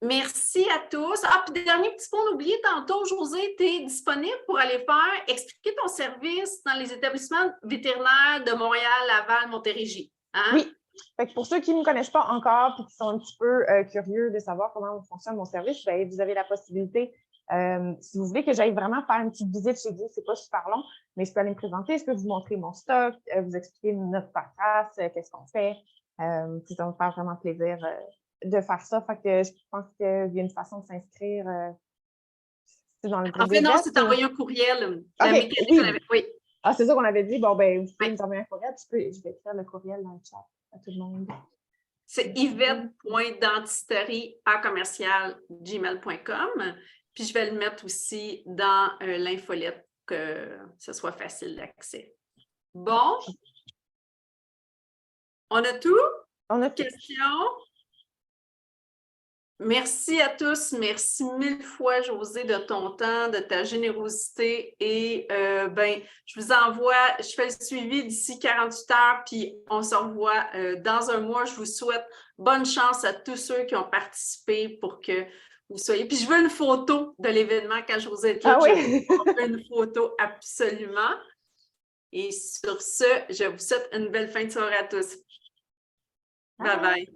Merci à tous. Ah, puis dernier petit point, on a oublié tantôt, Josée, tu es disponible pour aller faire expliquer ton service dans les établissements vétérinaires de Montréal, Laval, Montérégie. Hein? Oui. Fait que pour ceux qui ne me connaissent pas encore et qui sont un petit peu curieux de savoir comment fonctionne mon service, bien, vous avez la possibilité, si vous voulez que j'aille vraiment faire une petite visite chez vous, c'est pas super long, mais je peux aller me présenter, je peux vous montrer mon stock, vous expliquer notre paperasse, qu'est-ce qu'on fait. Ça va me faire vraiment plaisir de faire ça. Fait que je pense qu'il y a une façon de s'inscrire. C'est dans le groupe. En fait, non, c'est d'envoyer un courriel. Okay, oui. Oui. Ah, c'est ça qu'on avait dit. Bon, ben, vous pouvez nous envoyer un courriel. Je vais écrire le courriel dans le chat à tout le monde. C'est yvette.dentisterie@gmail.com. Puis je vais le mettre aussi dans l'infolette que ce soit facile d'accès. Bon. On a tout? On a tout. Questions? Merci à tous. Merci 1000 fois, Josée, de ton temps, de ta générosité. Et je vous envoie, je fais le suivi d'ici 48 heures, puis on se revoit dans un mois. Je vous souhaite bonne chance à tous ceux qui ont participé pour que vous soyez. Puis je veux une photo de l'événement quand Josée est là. Ah oui? Je veux une photo absolument. Et sur ce, je vous souhaite une belle fin de soirée à tous. Bye bye.